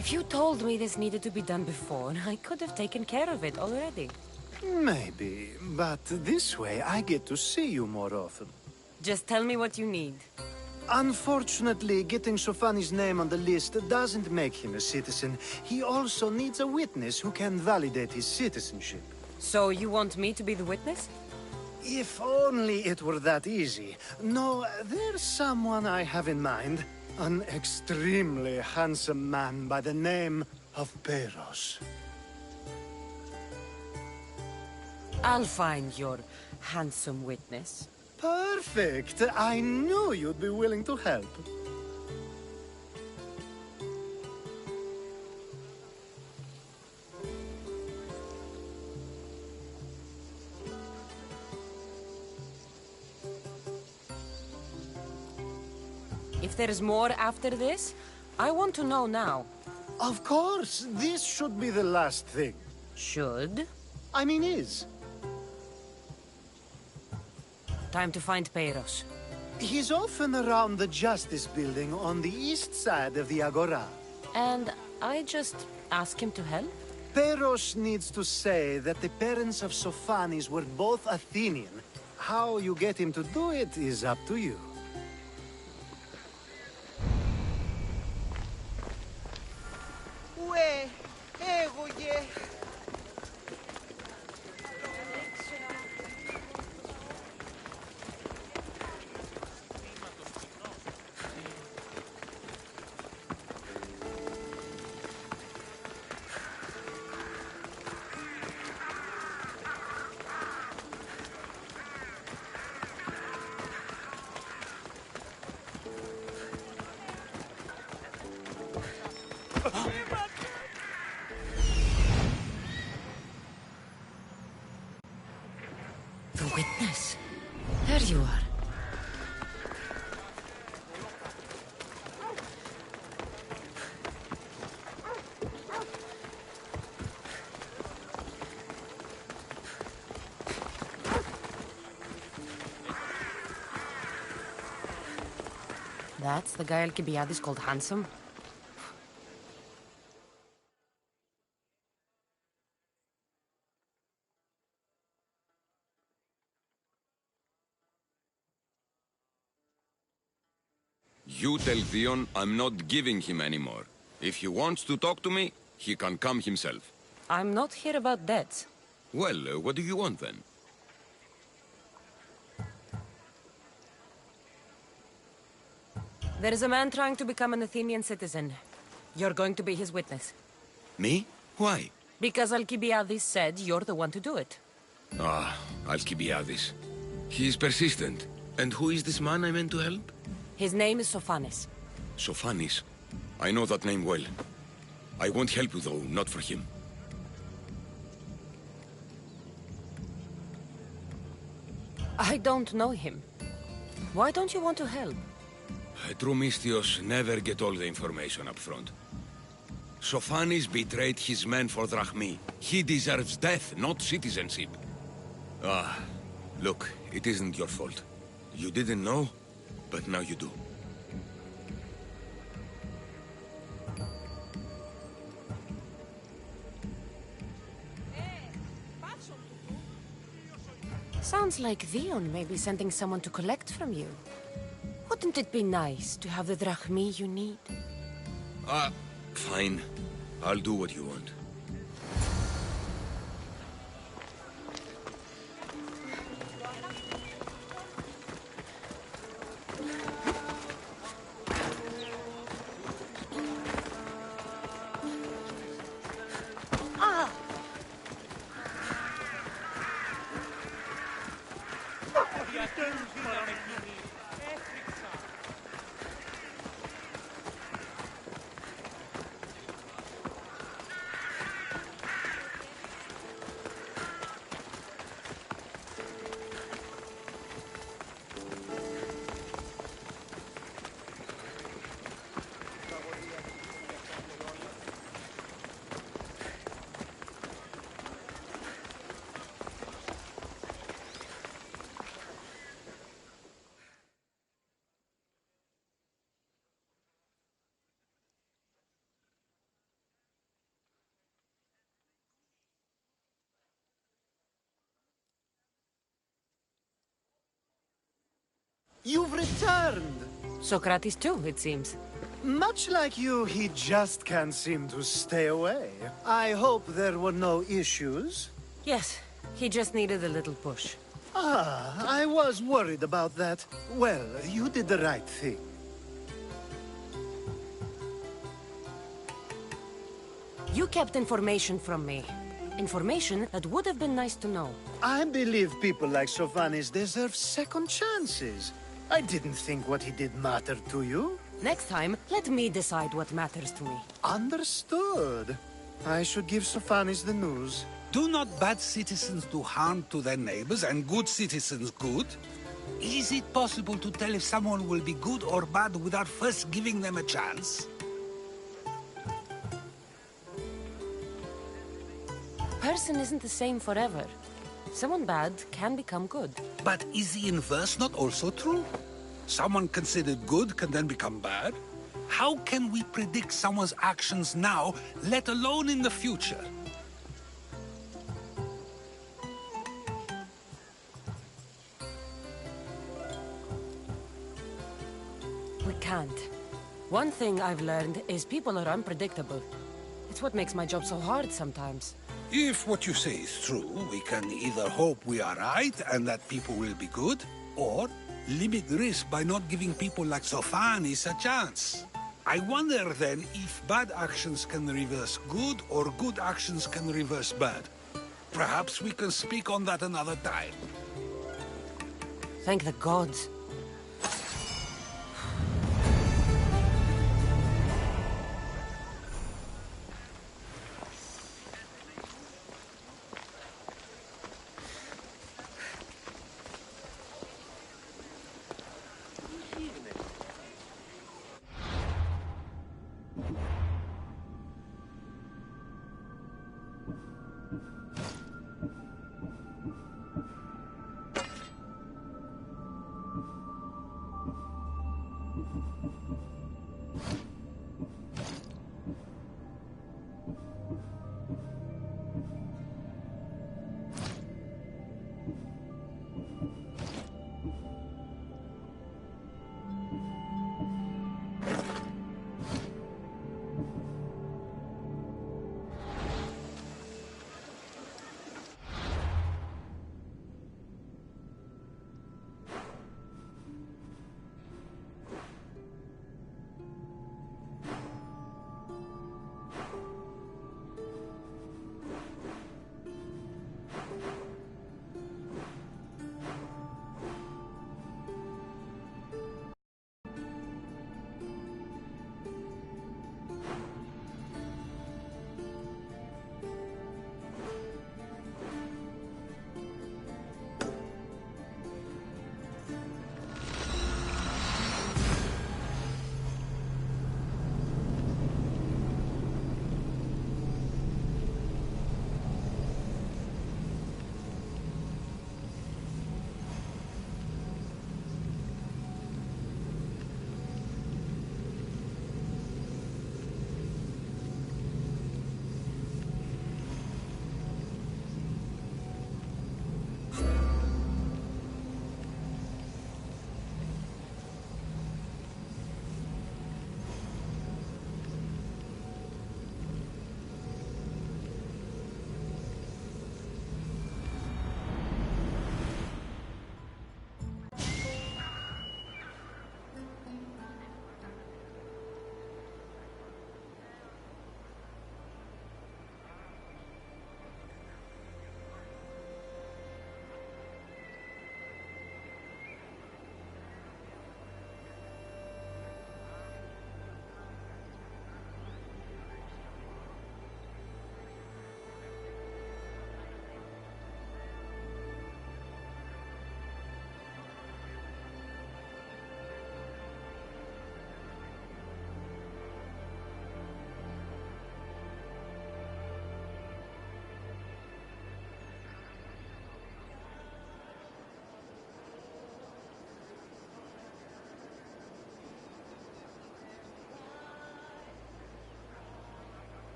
If you told me this needed to be done before, I could have taken care of it already. Maybe, but this way I get to see you more often. Just tell me what you need. Unfortunately, getting Sofani's name on the list doesn't make him a citizen. He also needs a witness who can validate his citizenship. So you want me to be the witness? If only it were that easy. No, there's someone I have in mind. An extremely handsome man by the name of Peiros. I'll find your handsome witness. Perfect! I knew you'd be willing to help. If there's more after this, I want to know now. Of course! This should be the last thing. Should? I mean is. Time to find Peiros. He's often around the Justice Building on the east side of the Agora. And I just ask him to help? Peiros needs to say that the parents of Sophanis were both Athenian. How you get him to do it is up to you. The witness. There you are. That's the guy Alcibiades called handsome? You tell Theon I'm not giving him anymore. If he wants to talk to me, he can come himself. I'm not here about debts. Well, what do you want then? There is a man trying to become an Athenian citizen. You're going to be his witness. Me? Why? Because Alcibiades said you're the one to do it. Ah, Alcibiades. He is persistent. And who is this man I meant to help? His name is Sophanis. Sophanis. I know that name well. I won't help you though, not for him. I don't know him. Why don't you want to help? True Mystios never get all the information up front. Sophanis betrayed his men for Drachmi. He deserves death, not citizenship. Ah, look, it isn't your fault. You didn't know, but now you do. Sounds like Theon may be sending someone to collect from you. Wouldn't it be nice to have the drachmi you need? Fine. I'll do what you want. You've returned! Socrates too, it seems. Much like you, he just can't seem to stay away. I hope there were no issues. Yes, he just needed a little push. Ah, I was worried about that. Well, you did the right thing. You kept information from me. Information that would have been nice to know. I believe people like Sophanis deserve second chances. I didn't think what he did mattered to you. Next time, let me decide what matters to me. Understood. I should give Sophanis the news. Do not bad citizens do harm to their neighbors and good citizens good? Is it possible to tell if someone will be good or bad without first giving them a chance? Person isn't the same forever. Someone bad can become good. But is the inverse not also true? Someone considered good can then become bad? How can we predict someone's actions now, let alone in the future? We can't. One thing I've learned is people are unpredictable. It's what makes my job so hard sometimes. If what you say is true, we can either hope we are right and that people will be good, or limit risk by not giving people like Sophanis a chance. I wonder then if bad actions can reverse good or good actions can reverse bad. Perhaps we can speak on that another time. Thank the gods.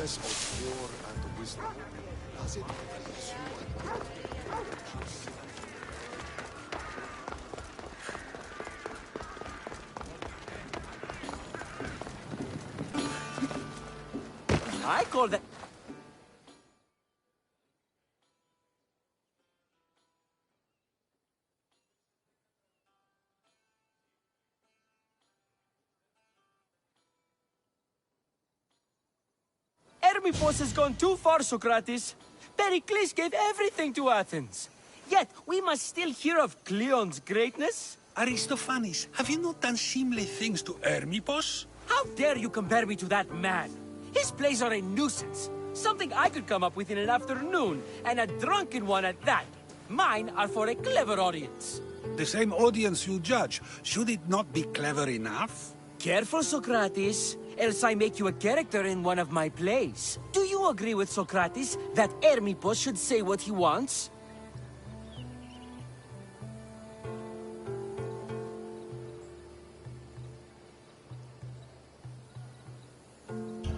process of war and wisdom, does it please you? I call that... Hermippos has gone too far, Socrates. Pericles gave everything to Athens. Yet, we must still hear of Cleon's greatness. Aristophanes, have you not done seemly things to Hermippos? How dare you compare me to that man? His plays are a nuisance. Something I could come up with in an afternoon, and a drunken one at that. Mine are for a clever audience. The same audience you judge. Should it not be clever enough? Careful, Socrates, else I make you a character in one of my plays. Do you agree with Socrates that Hermippos should say what he wants?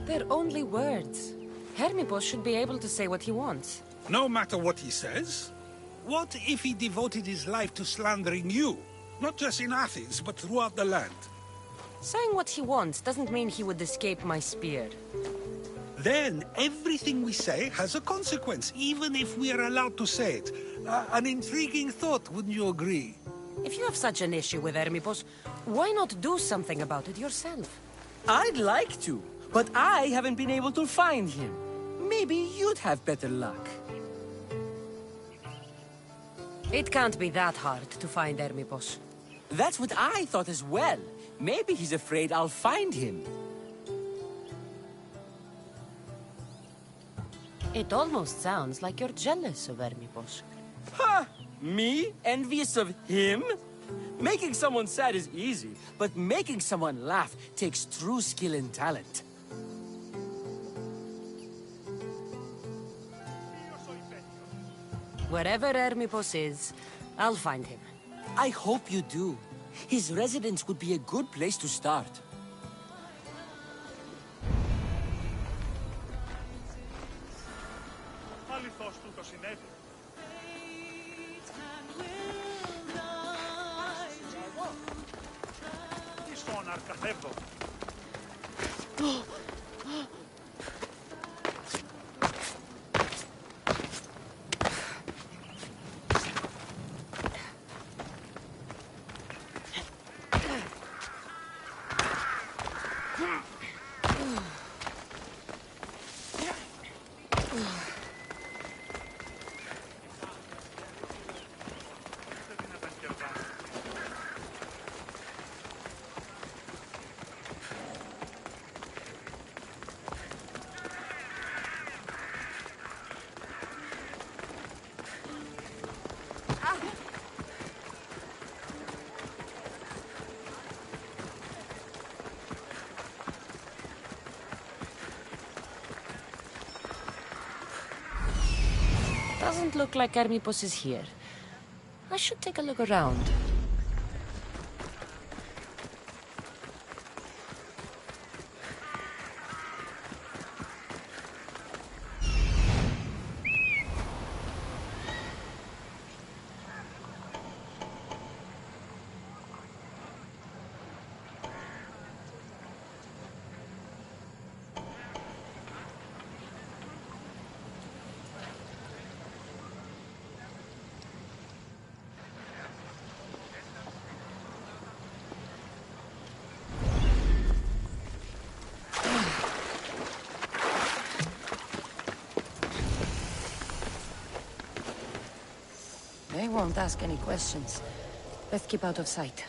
They're only words. Hermippos should be able to say what he wants. No matter what he says? What if he devoted his life to slandering you? Not just in Athens, but throughout the land. Saying what he wants doesn't mean he would escape my spear. Then everything we say has a consequence, even if we are allowed to say it. An intriguing thought, wouldn't you agree? If you have such an issue with Hermippos, why not do something about it yourself? I'd like to, but I haven't been able to find him. Maybe you'd have better luck. It can't be that hard to find Hermippos. That's what I thought as well. Maybe he's afraid I'll find him. It almost sounds like you're jealous of Hermippos. Ha! Me? Envious of him? Making someone sad is easy, but making someone laugh takes true skill and talent. Wherever Hermippos is, I'll find him. I hope you do. His residence would be a good place to start. Αληθώς τούτο συνέβη. Τι στον αρκαθεύδο. Doesn't look like Hermippos is here. I should take a look around. They won't ask any questions. Let's keep out of sight.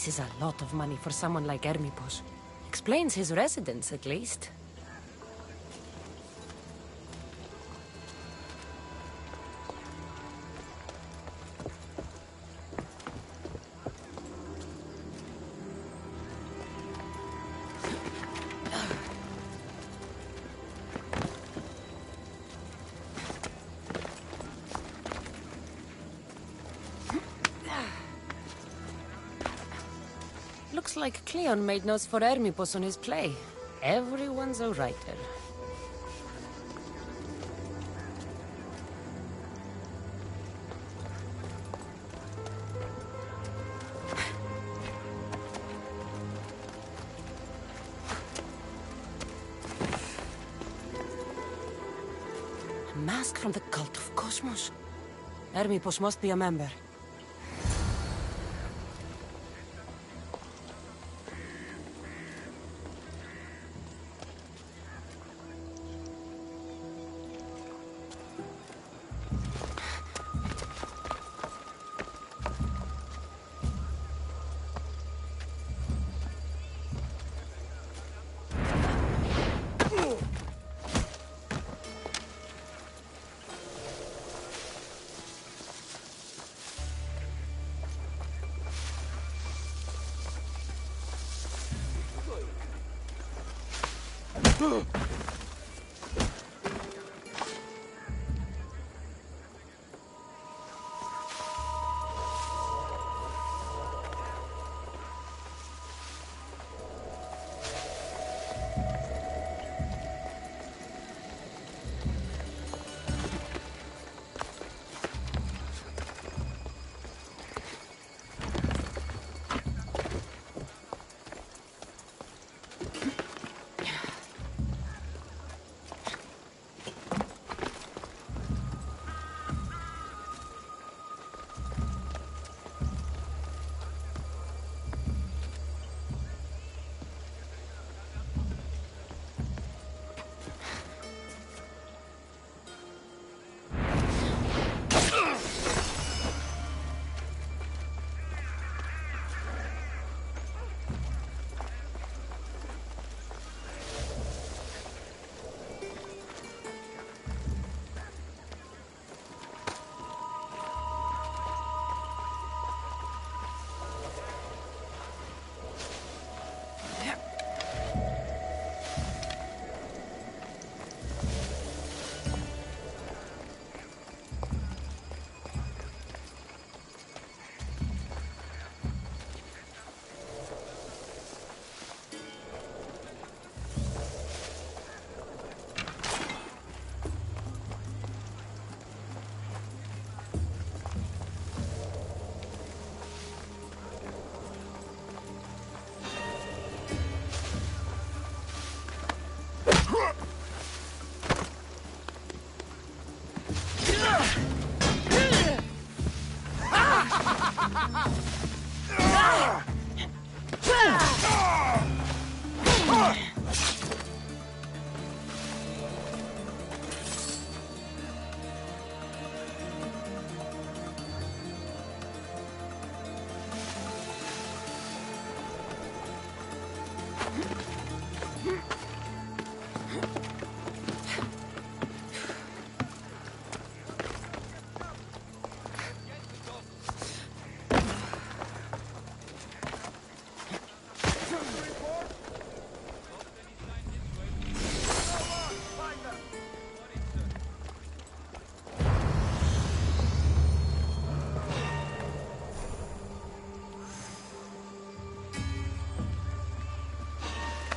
This is a lot of money for someone like Hermipos. Explains his residence, at least. Looks like Cleon made notes for Hermipos on his play. Everyone's a writer. A mask from the cult of Cosmos. Hermipos must be a member.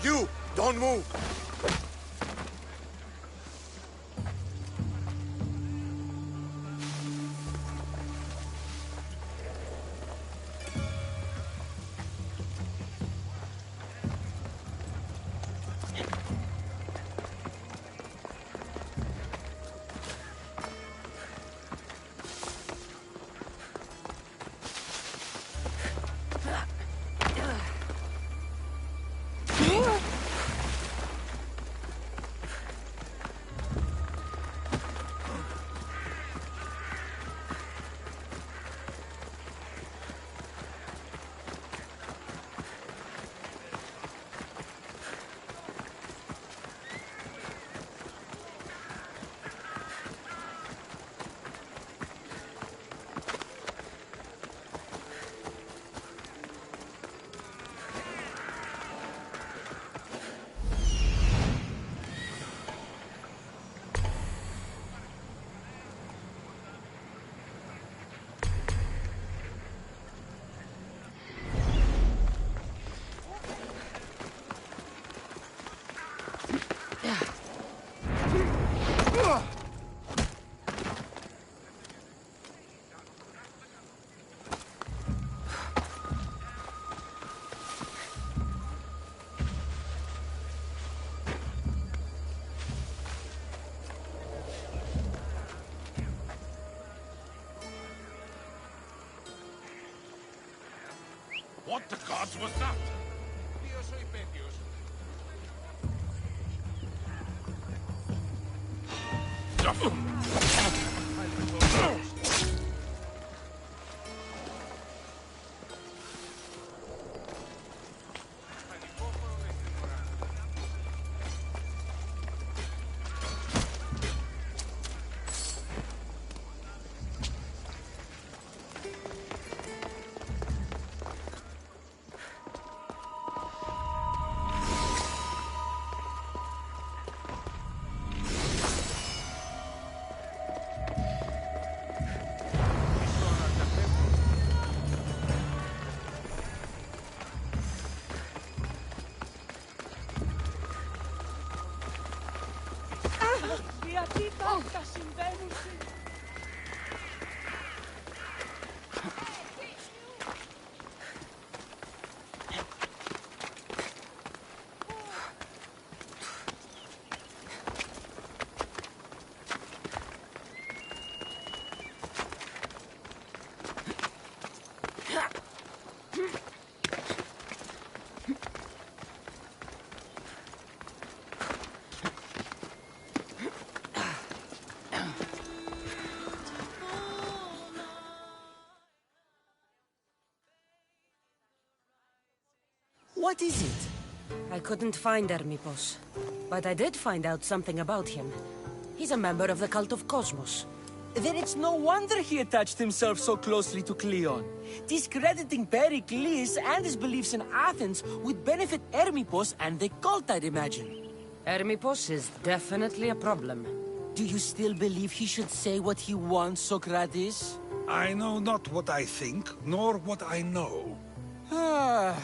You! Don't move! What the gods was that? Γιατί τα συμβαίνουν. What is it? I couldn't find Hermipos, but I did find out something about him. He's a member of the cult of Cosmos. Then it's no wonder he attached himself so closely to Cleon. Discrediting Pericles and his beliefs in Athens would benefit Hermipos and the cult, I'd imagine. Hermipos is definitely a problem. Do you still believe he should say what he wants, Socrates? I know not what I think, nor what I know. Ah,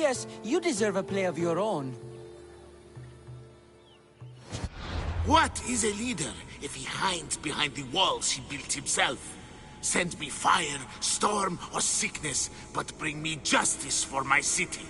yes, you deserve a play of your own. What is a leader if he hides behind the walls he built himself? Send me fire, storm, or sickness, but bring me justice for my city.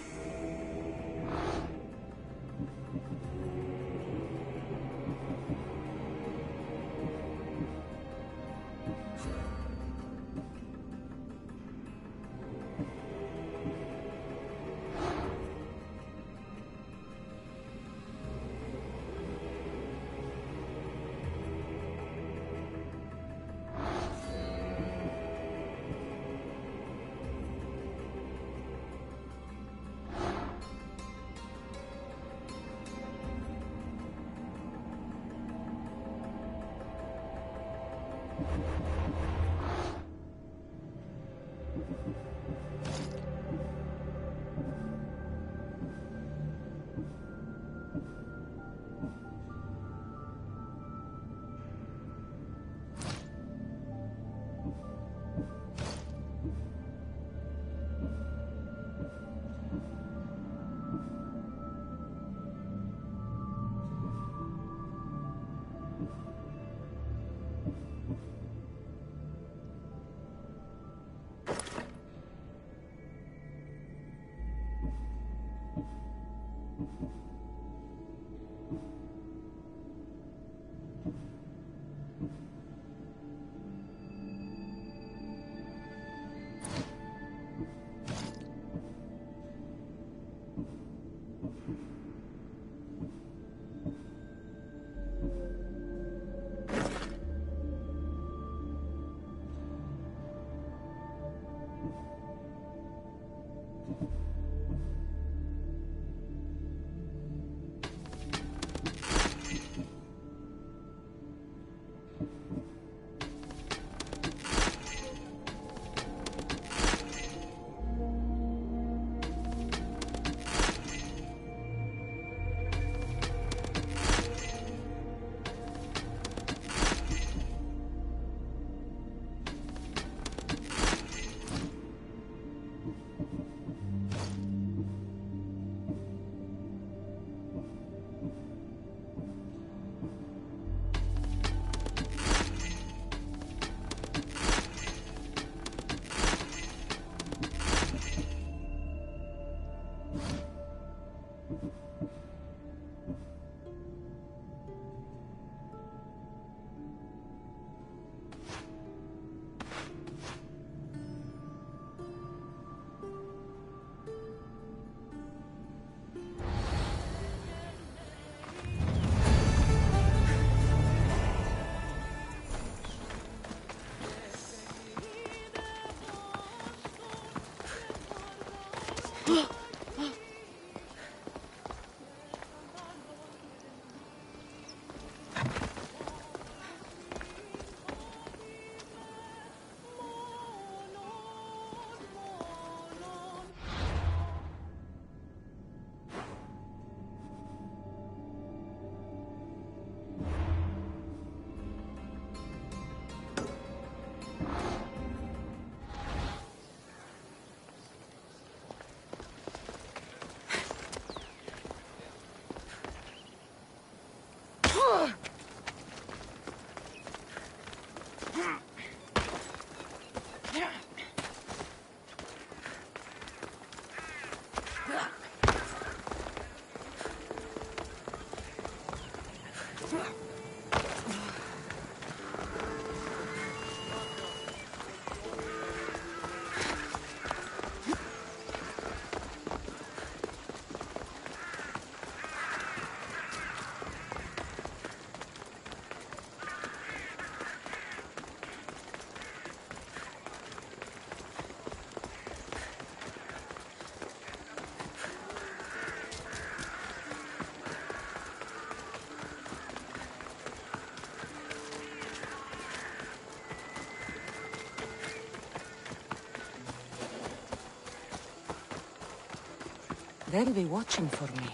They'll be watching for me.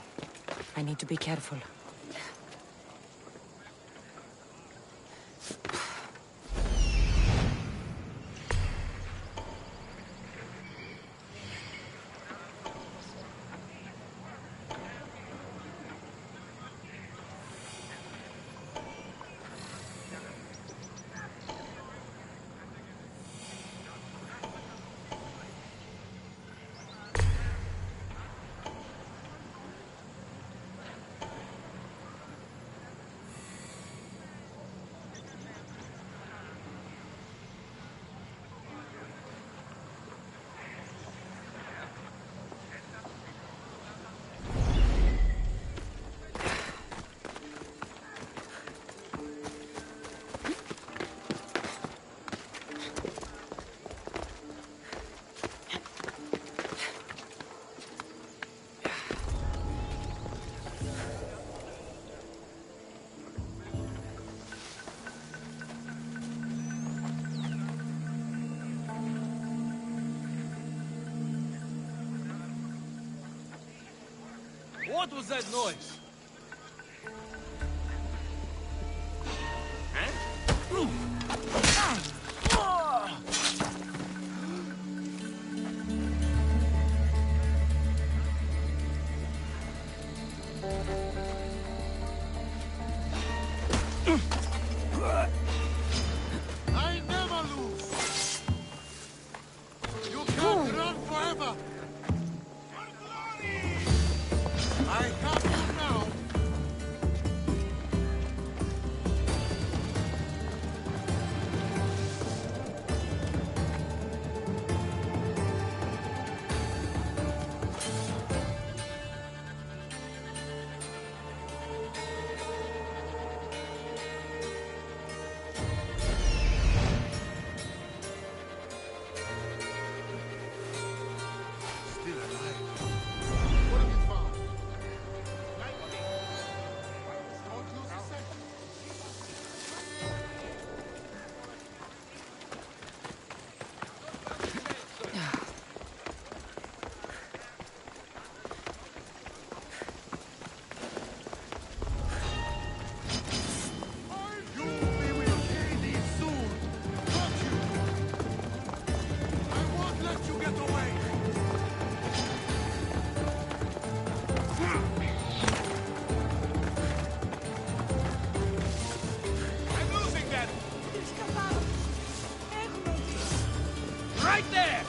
I need to be careful. What was that noise? I never lose. You can't run forever. I have you now. Still alive. What have you found? Don't lose a second. You we will pay thee soon. Got you. I won't let you get away. I'm losing them. Right there!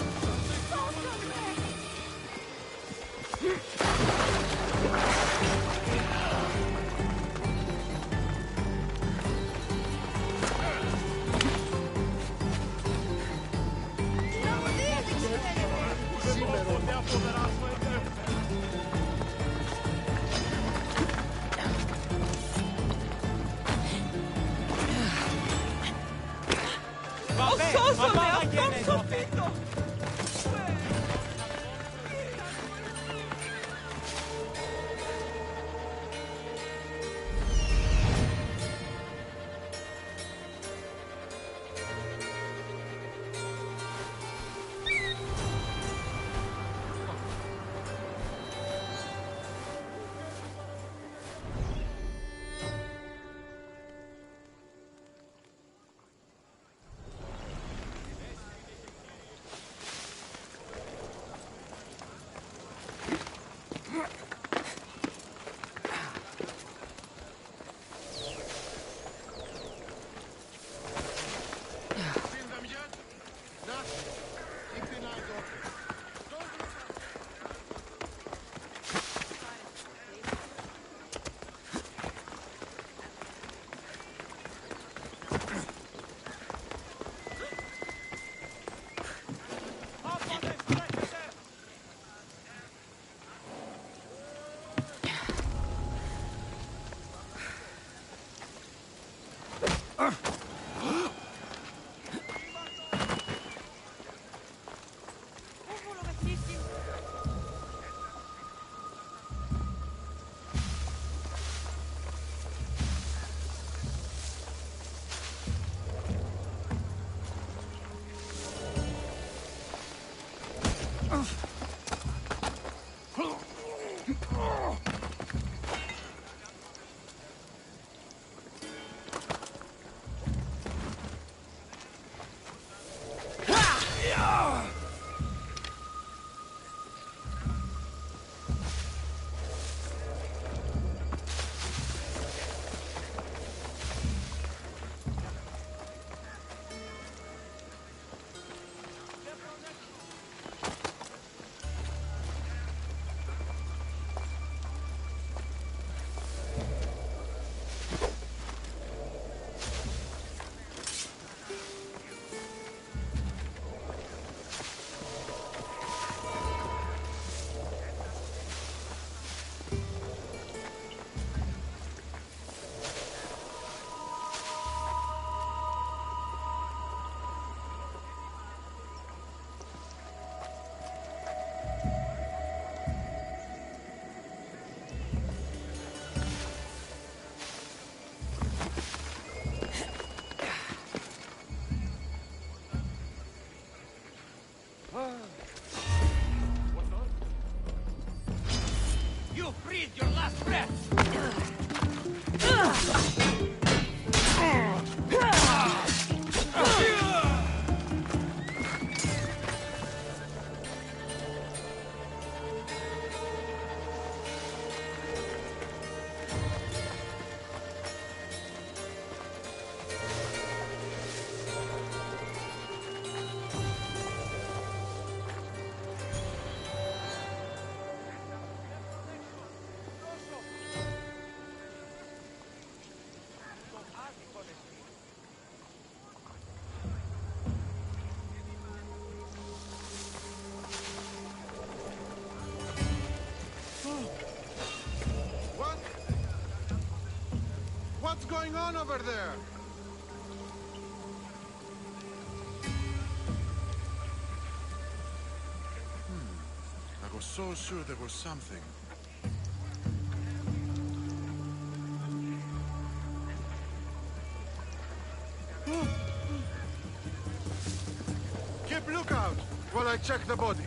going on over there? I was so sure there was something. Keep lookout while I check the body.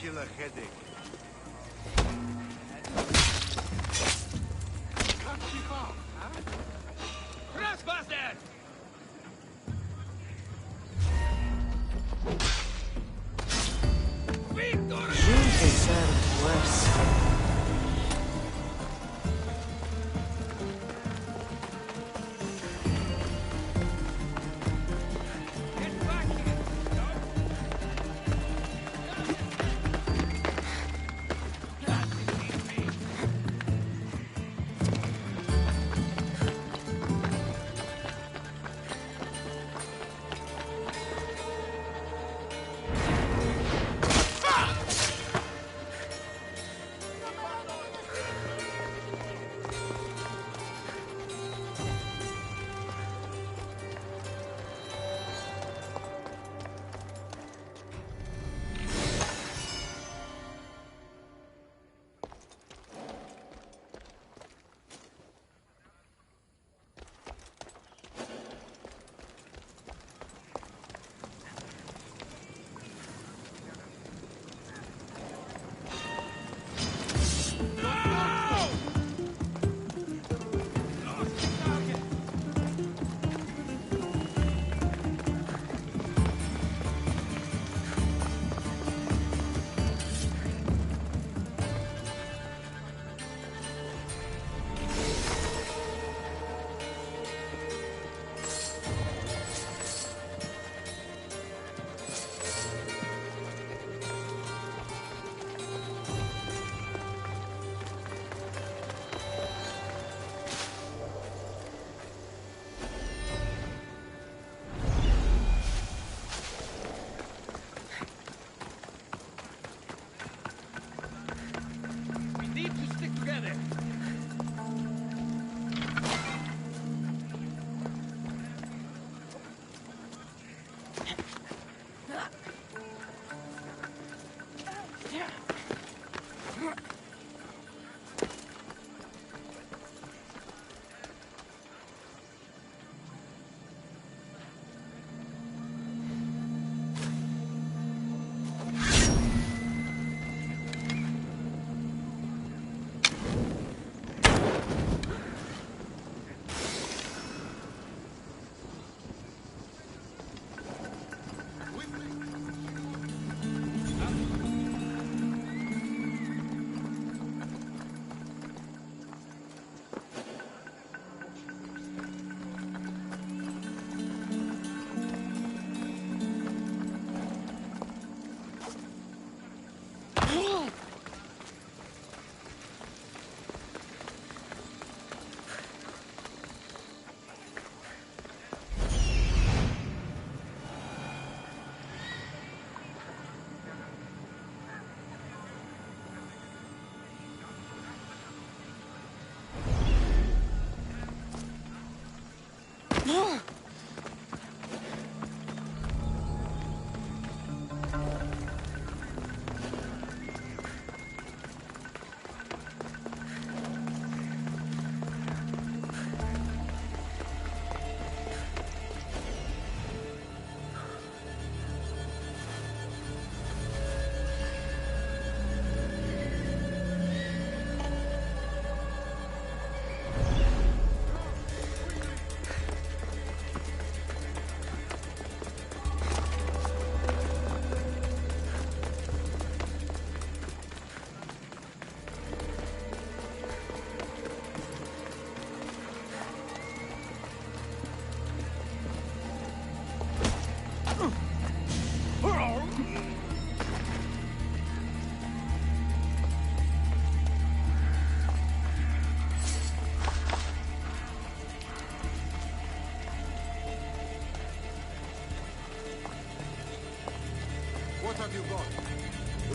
killer headache. Crossbusters! You deserve worse.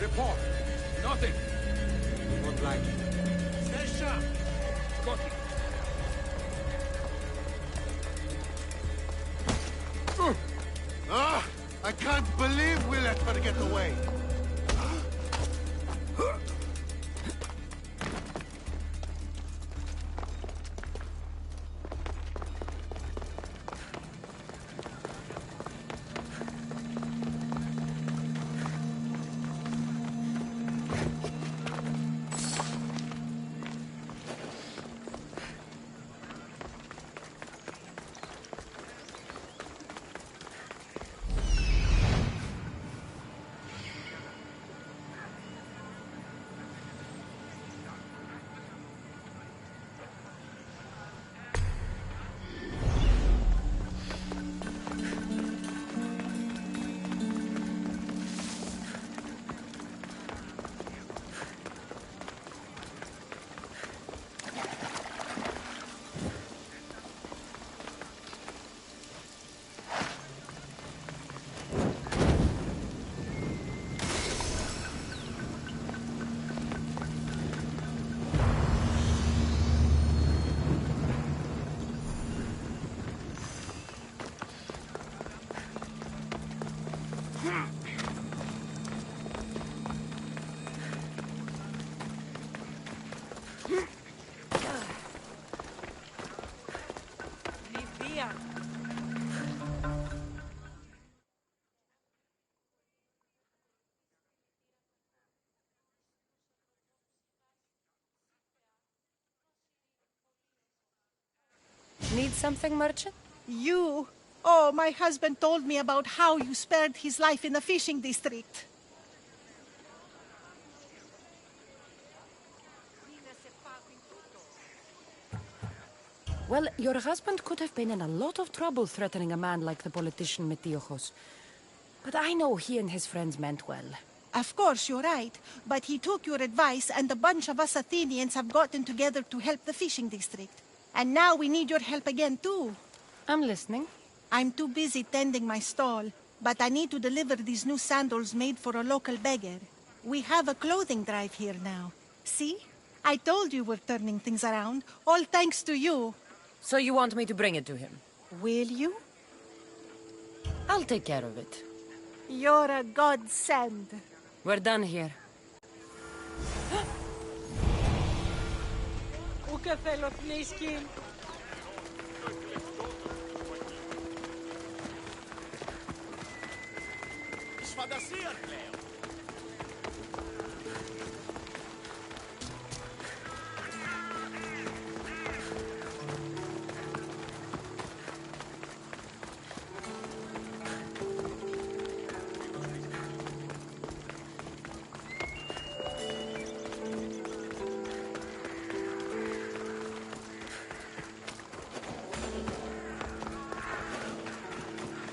Report. Nothing. Not like it. Stay sharp. Got it. Ah! I can't believe we let her get away. Need something, merchant? You? Oh, my husband told me about how you spared his life in the fishing district. Well, your husband could have been in a lot of trouble threatening a man like the politician Metiojos. But I know he and his friends meant well. Of course, you're right. But he took your advice, and a bunch of us Athenians have gotten together to help the fishing district. And now we need your help again, too. I'm listening. I'm too busy tending my stall, but I need to deliver these new sandals made for a local beggar. We have a clothing drive here now. See? I told you we're turning things around, all thanks to you. So you want me to bring it to him? Will you? I'll take care of it. You're a godsend. We're done here. Ούκε θέλω θνίσκει. Της φαντασίας λέω.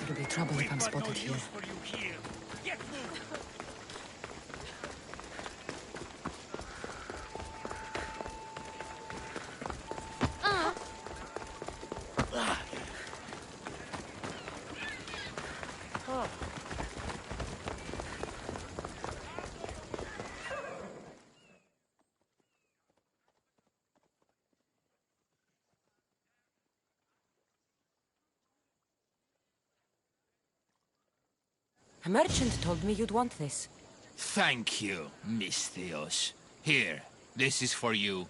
It'll be trouble if I'm spotted here. A merchant told me you'd want this. Thank you, Miss Theos. Here, this is for you.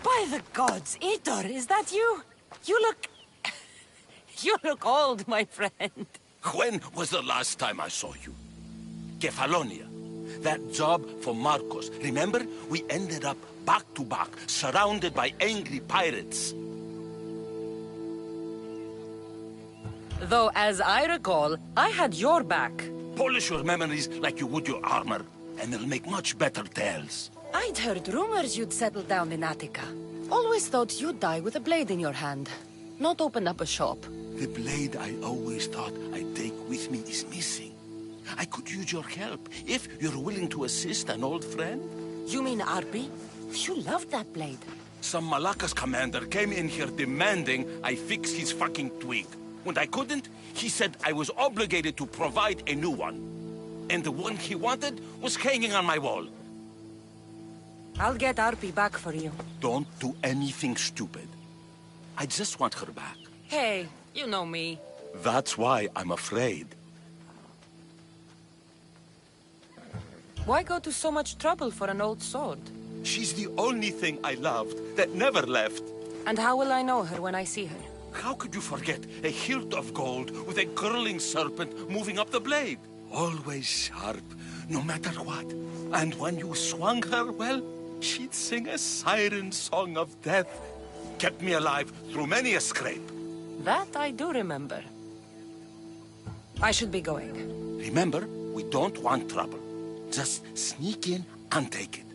By the gods, Aitor, is that you? You look... you look old, my friend. When was the last time I saw you? Kefalonia. That job for Marcos. Remember? We ended up back to back, surrounded by angry pirates. Though, as I recall, I had your back. Polish your memories like you would your armor, and they'll make much better tales. I'd heard rumors you'd settle down in Attica. Always thought you'd die with a blade in your hand, not open up a shop. The blade I always thought I'd take with me is missing. I could use your help, if you're willing to assist an old friend. You mean Arpi? You loved that blade. Some Malakas commander came in here demanding I fix his fucking twig. When I couldn't, he said I was obligated to provide a new one. And the one he wanted was hanging on my wall. I'll get Arpi back for you. Don't do anything stupid. I just want her back. Hey, you know me. That's why I'm afraid. Why go to so much trouble for an old sword? She's the only thing I loved that never left. And how will I know her when I see her? How could you forget a hilt of gold with a curling serpent moving up the blade? Always sharp, no matter what. And when you swung her, well, she'd sing a siren song of death. Kept me alive through many a scrape. That I do remember. I should be going. Remember, we don't want trouble. Just sneak in and take it.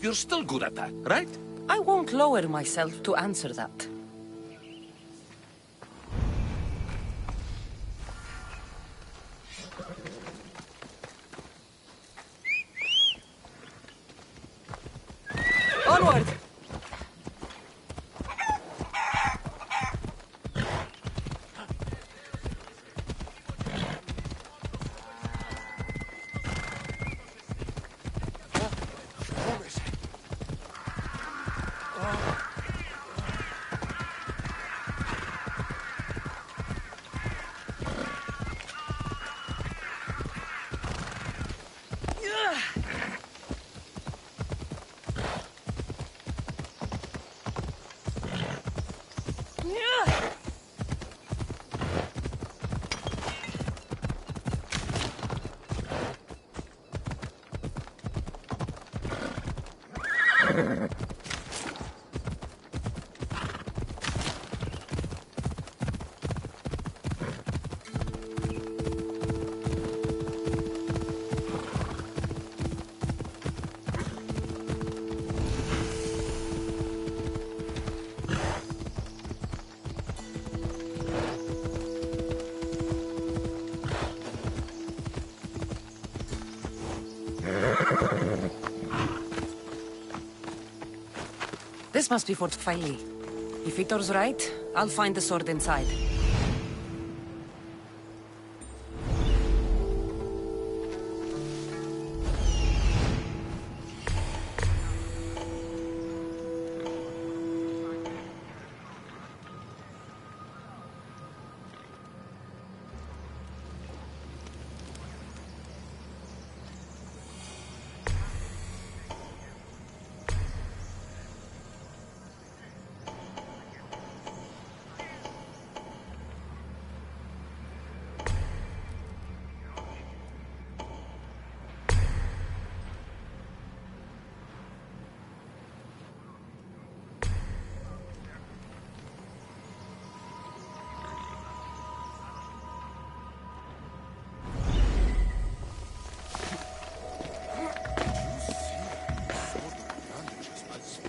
You're still good at that, right? I won't lower myself to answer that. Onward! This must be Fort Filey. If Victor's right, I'll find the sword inside.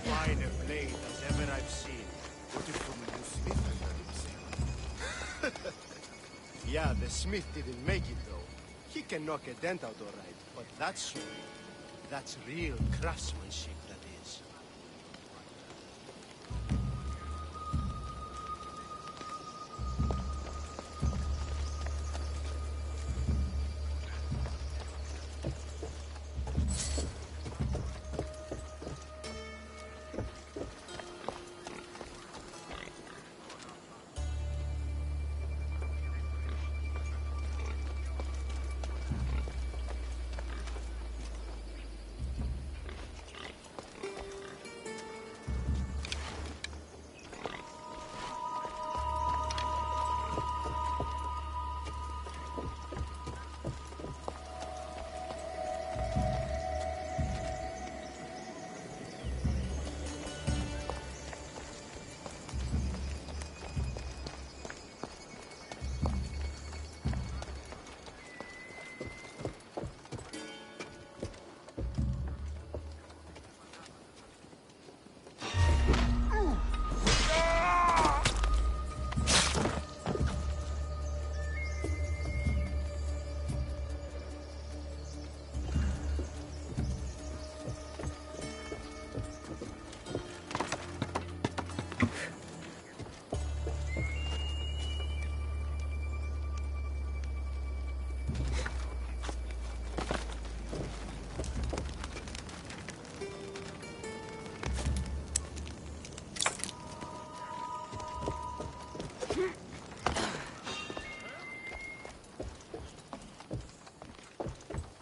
Fine a blade as ever I've seen. Got it from a new smith, I heard him say. Yeah, the smith didn't make it though. He can knock a dent out all right, but that sword, that's real craftsmanship, that is.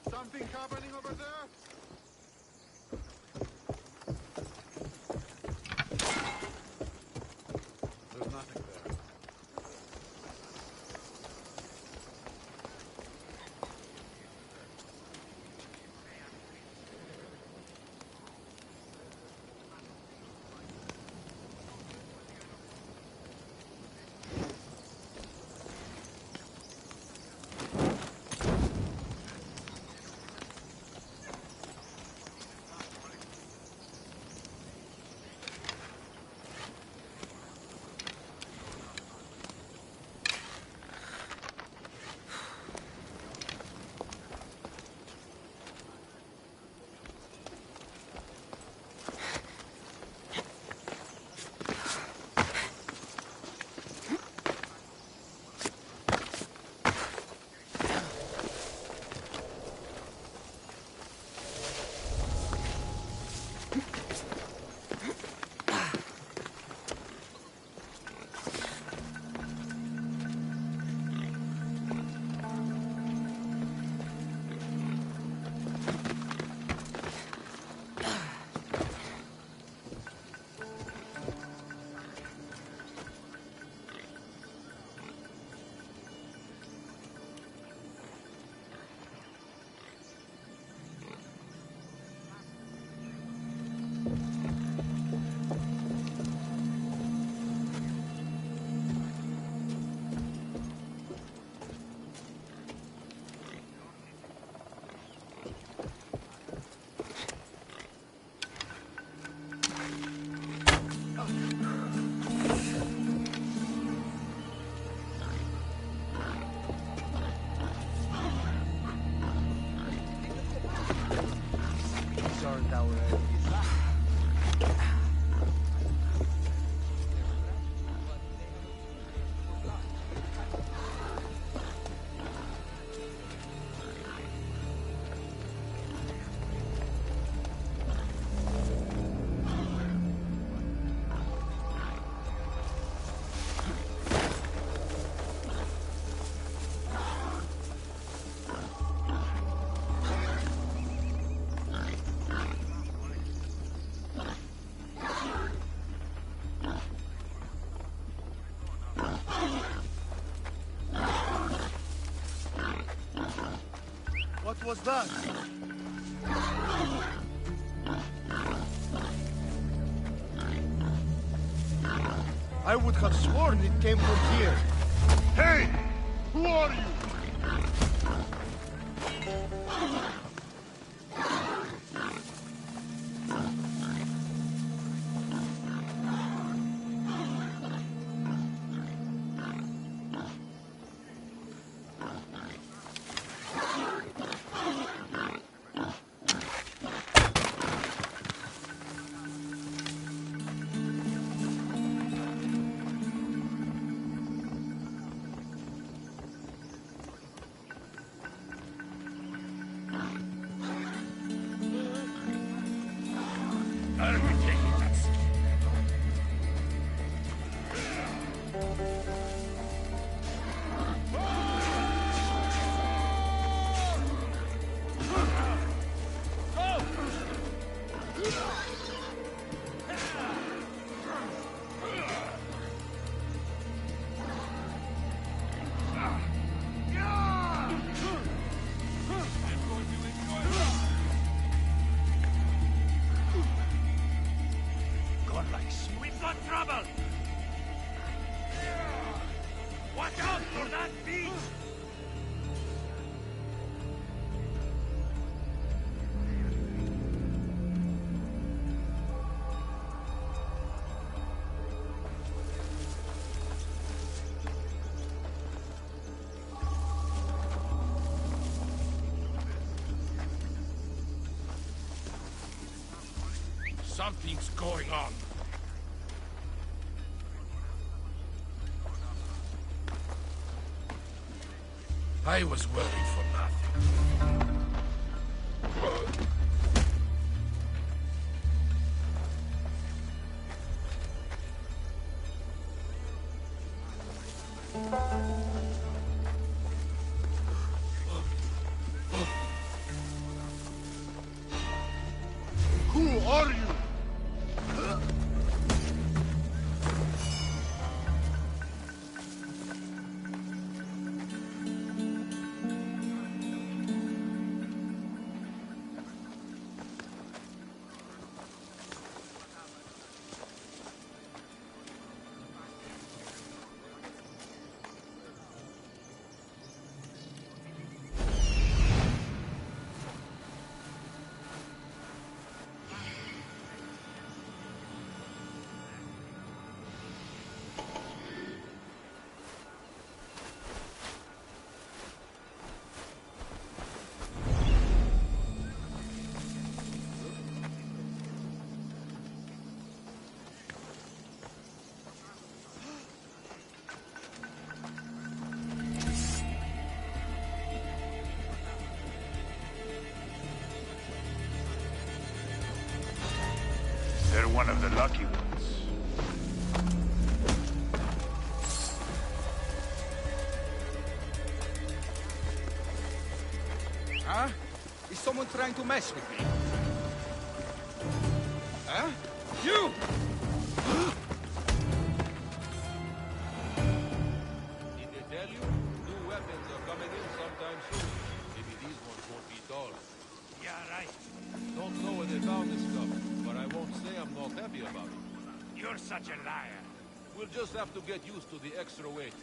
Something happening over there? There's nothing there. What was that? I would have sworn it came from here. Hey! Who are you? Something's going on. I was worried for nothing. Who are you? They're one of the lucky ones. Huh? Is someone trying to mess with me? Huh? You! Did they tell you? New weapons are coming in sometime soon. Maybe these ones won't be dull. Yeah, right. Don't know where they found this stuff, but I won't say I'm not happy about it. You're such a liar. We'll just have to get used to the extra weight.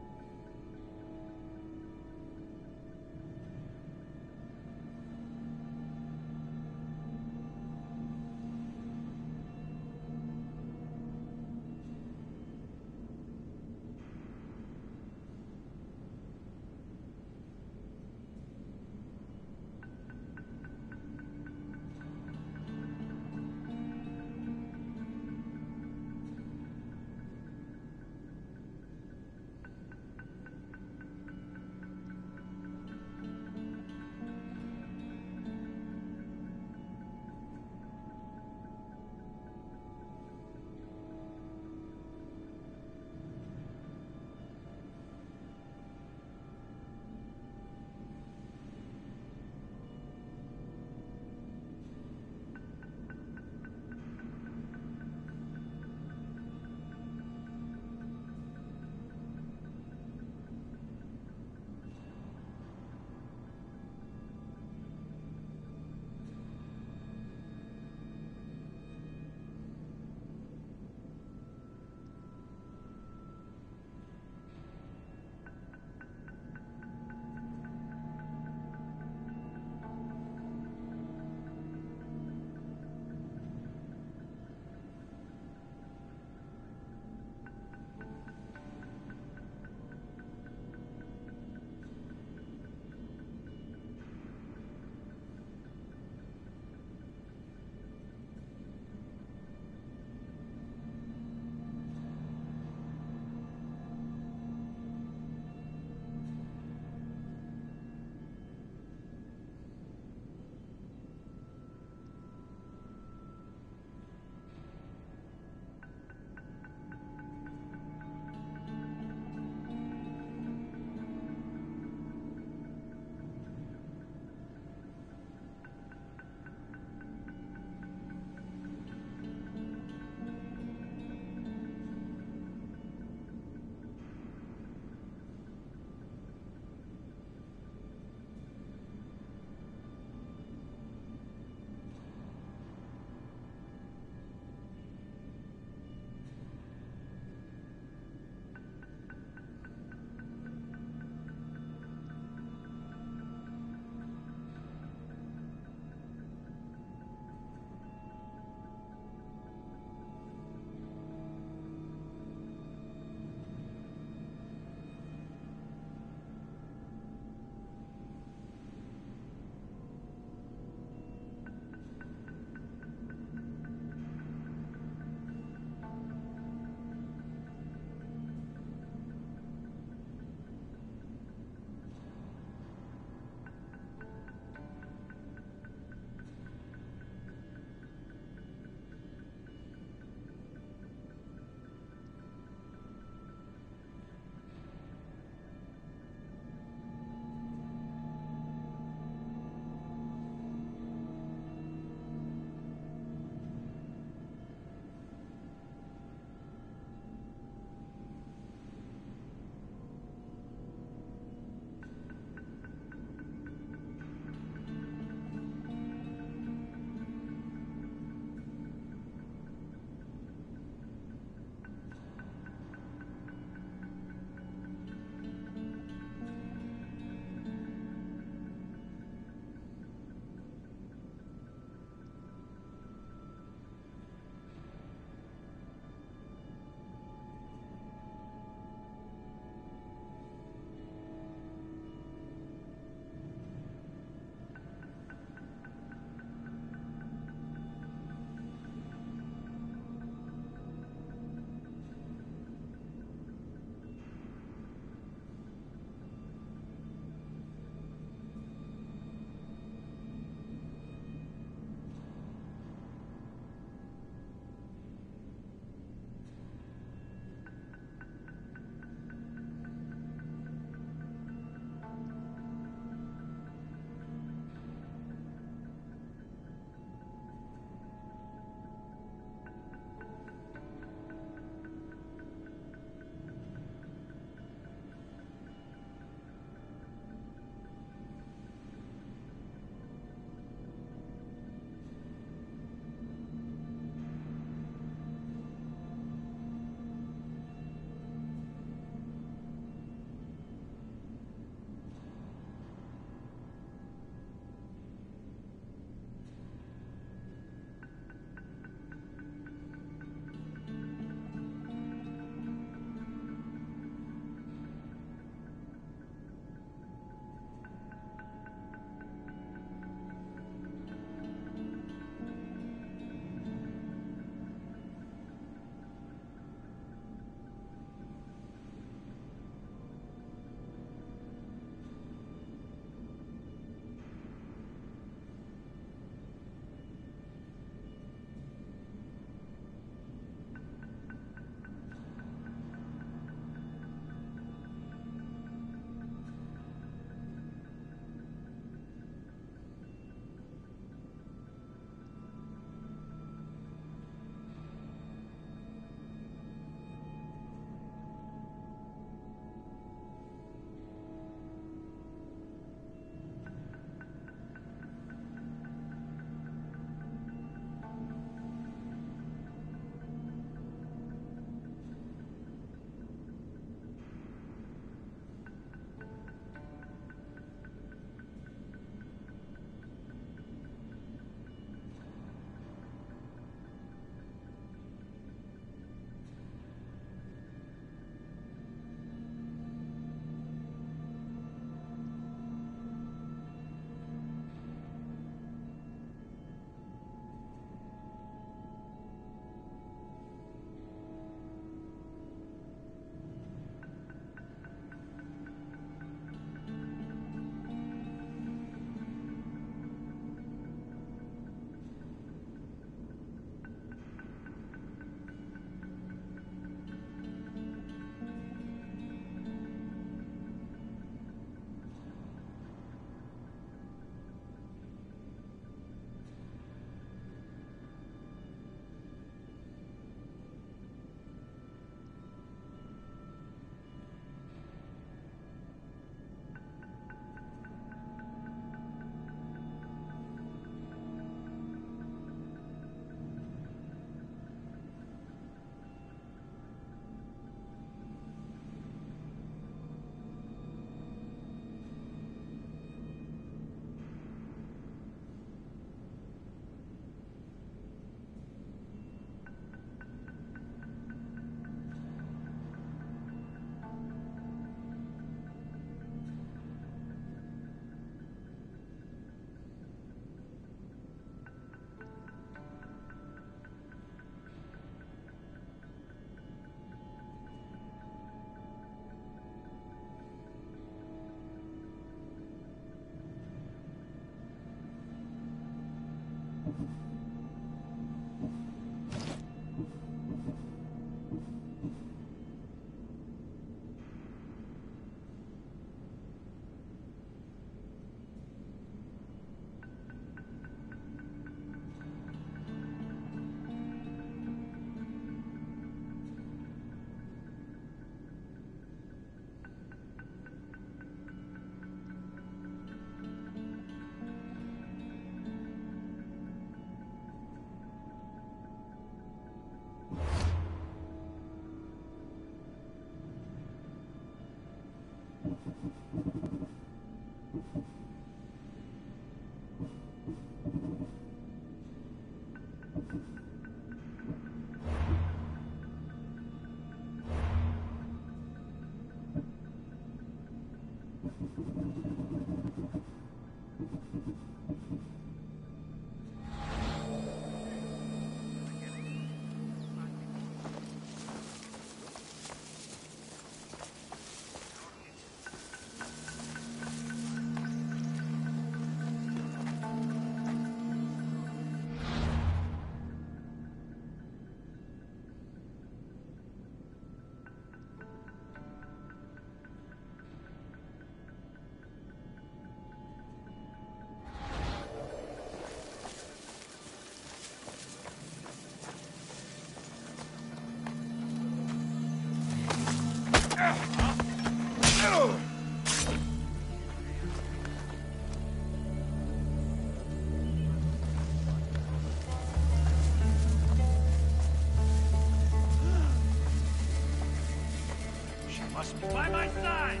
Must be by my side!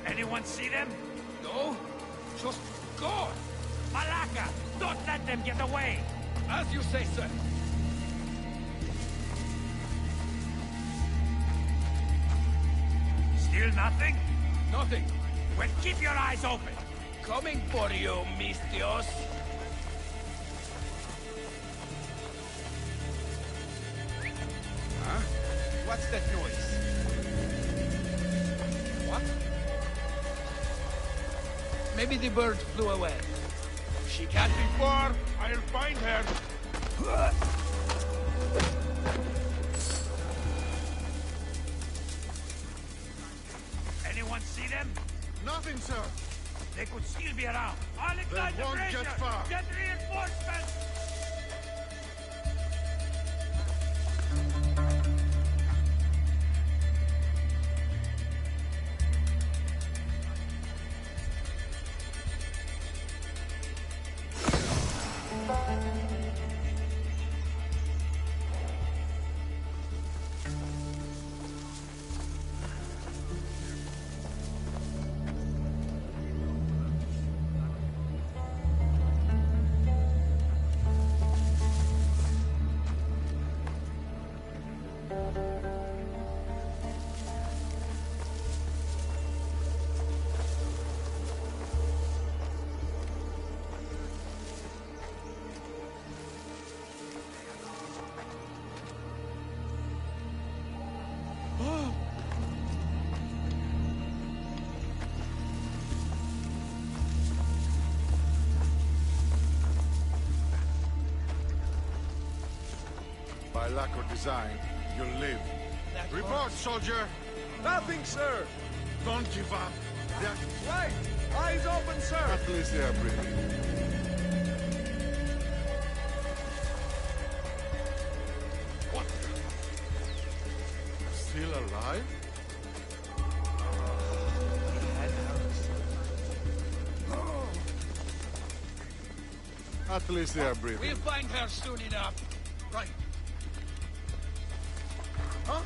Anyone see them? No? Just go! Malaka! Don't let them get away! As you say, sir. Still nothing? Nothing. Well, keep your eyes open! Coming for you, Mistios. Huh? What's that noise? What? Maybe the bird flew away. She can't be far. I'll find her. Anyone see them? Nothing, sir. They could still be around. I'll ignite the won't brazier! get far. Get reinforcements! By lack of design, you'll live. Report, soldier! Nothing, sir! Don't give up. They're... Right! Eyes open, sir! At least they are breathing. What? Still alive? At least they are breathing. We'll find her soon enough. Right. Huh?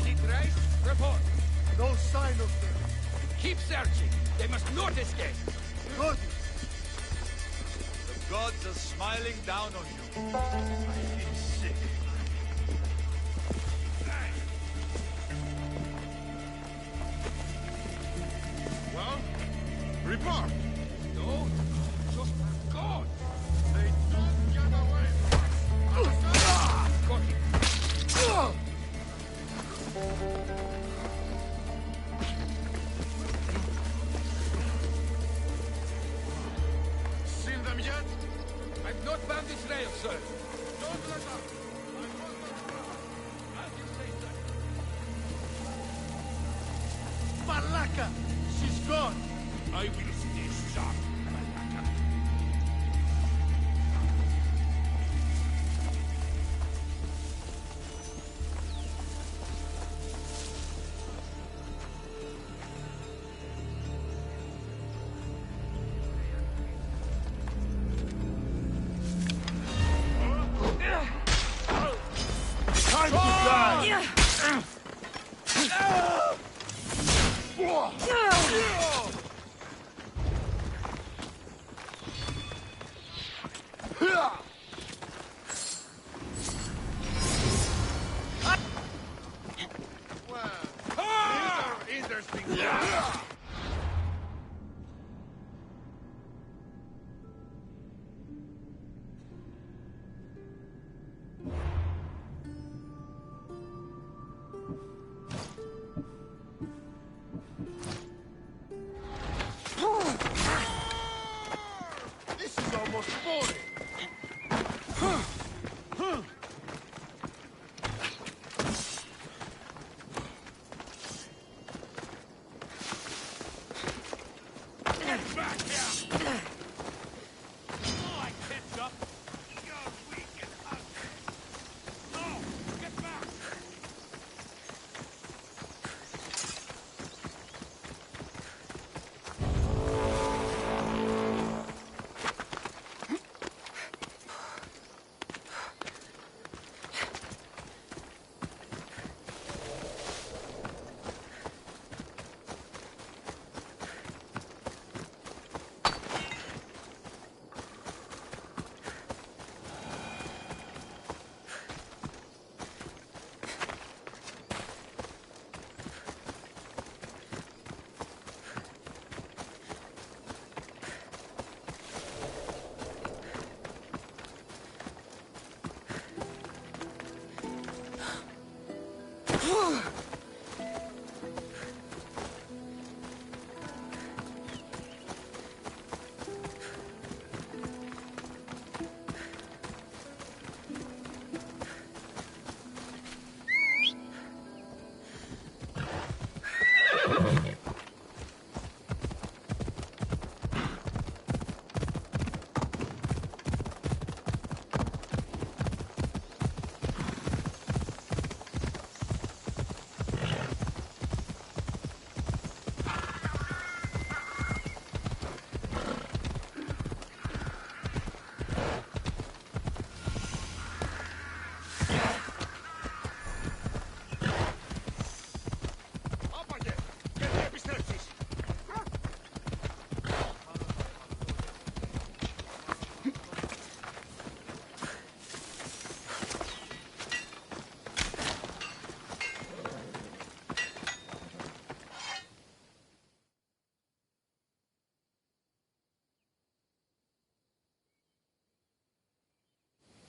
Any trace? Report. No sign of them. Keep searching. They must not escape. Good. The gods are smiling down on you. I feel sick. Well, report. No, just God. They don't get away.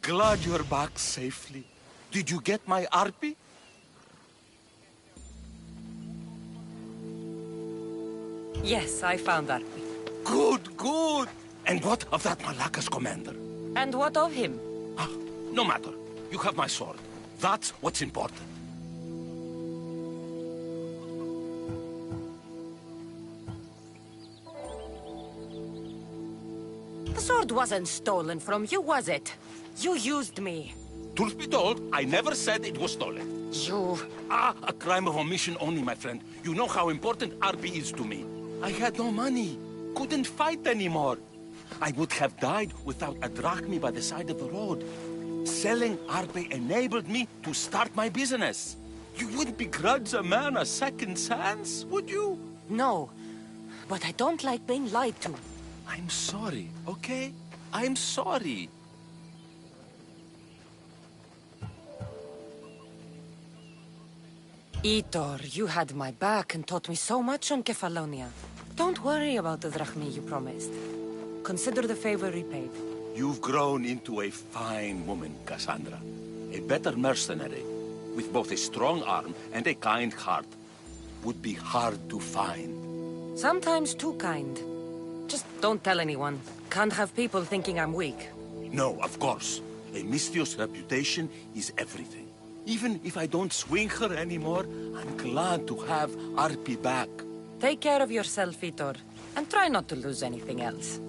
glad you're back safely. Did you get my Arpi? Yes, I found Arpi. Good, good. And what of that Malacca's commander? And what of him? No matter. You have my sword. That's what's important. The sword wasn't stolen from you, was it? You used me. Truth be told, I never said it was stolen. You... A crime of omission only, my friend. You know how important Arpi is to me. I had no money. Couldn't fight anymore. I would have died without a drachmi by the side of the road. Selling Arpi enabled me to start my business. You wouldn't begrudge a man a second chance, would you? No, but I don't like being lied to. I'm sorry, okay? I'm sorry. Itor, you had my back and taught me so much on Kefalonia. Don't worry about the drachmi you promised. Consider the favor repaid. You've grown into a fine woman, Cassandra. A better mercenary, with both a strong arm and a kind heart, would be hard to find. Sometimes too kind. Just don't tell anyone. Can't have people thinking I'm weak. No, of course. A Misthios reputation is everything. Even if I don't swing her anymore, I'm glad to have Arpi back. Take care of yourself, Itor. And try not to lose anything else.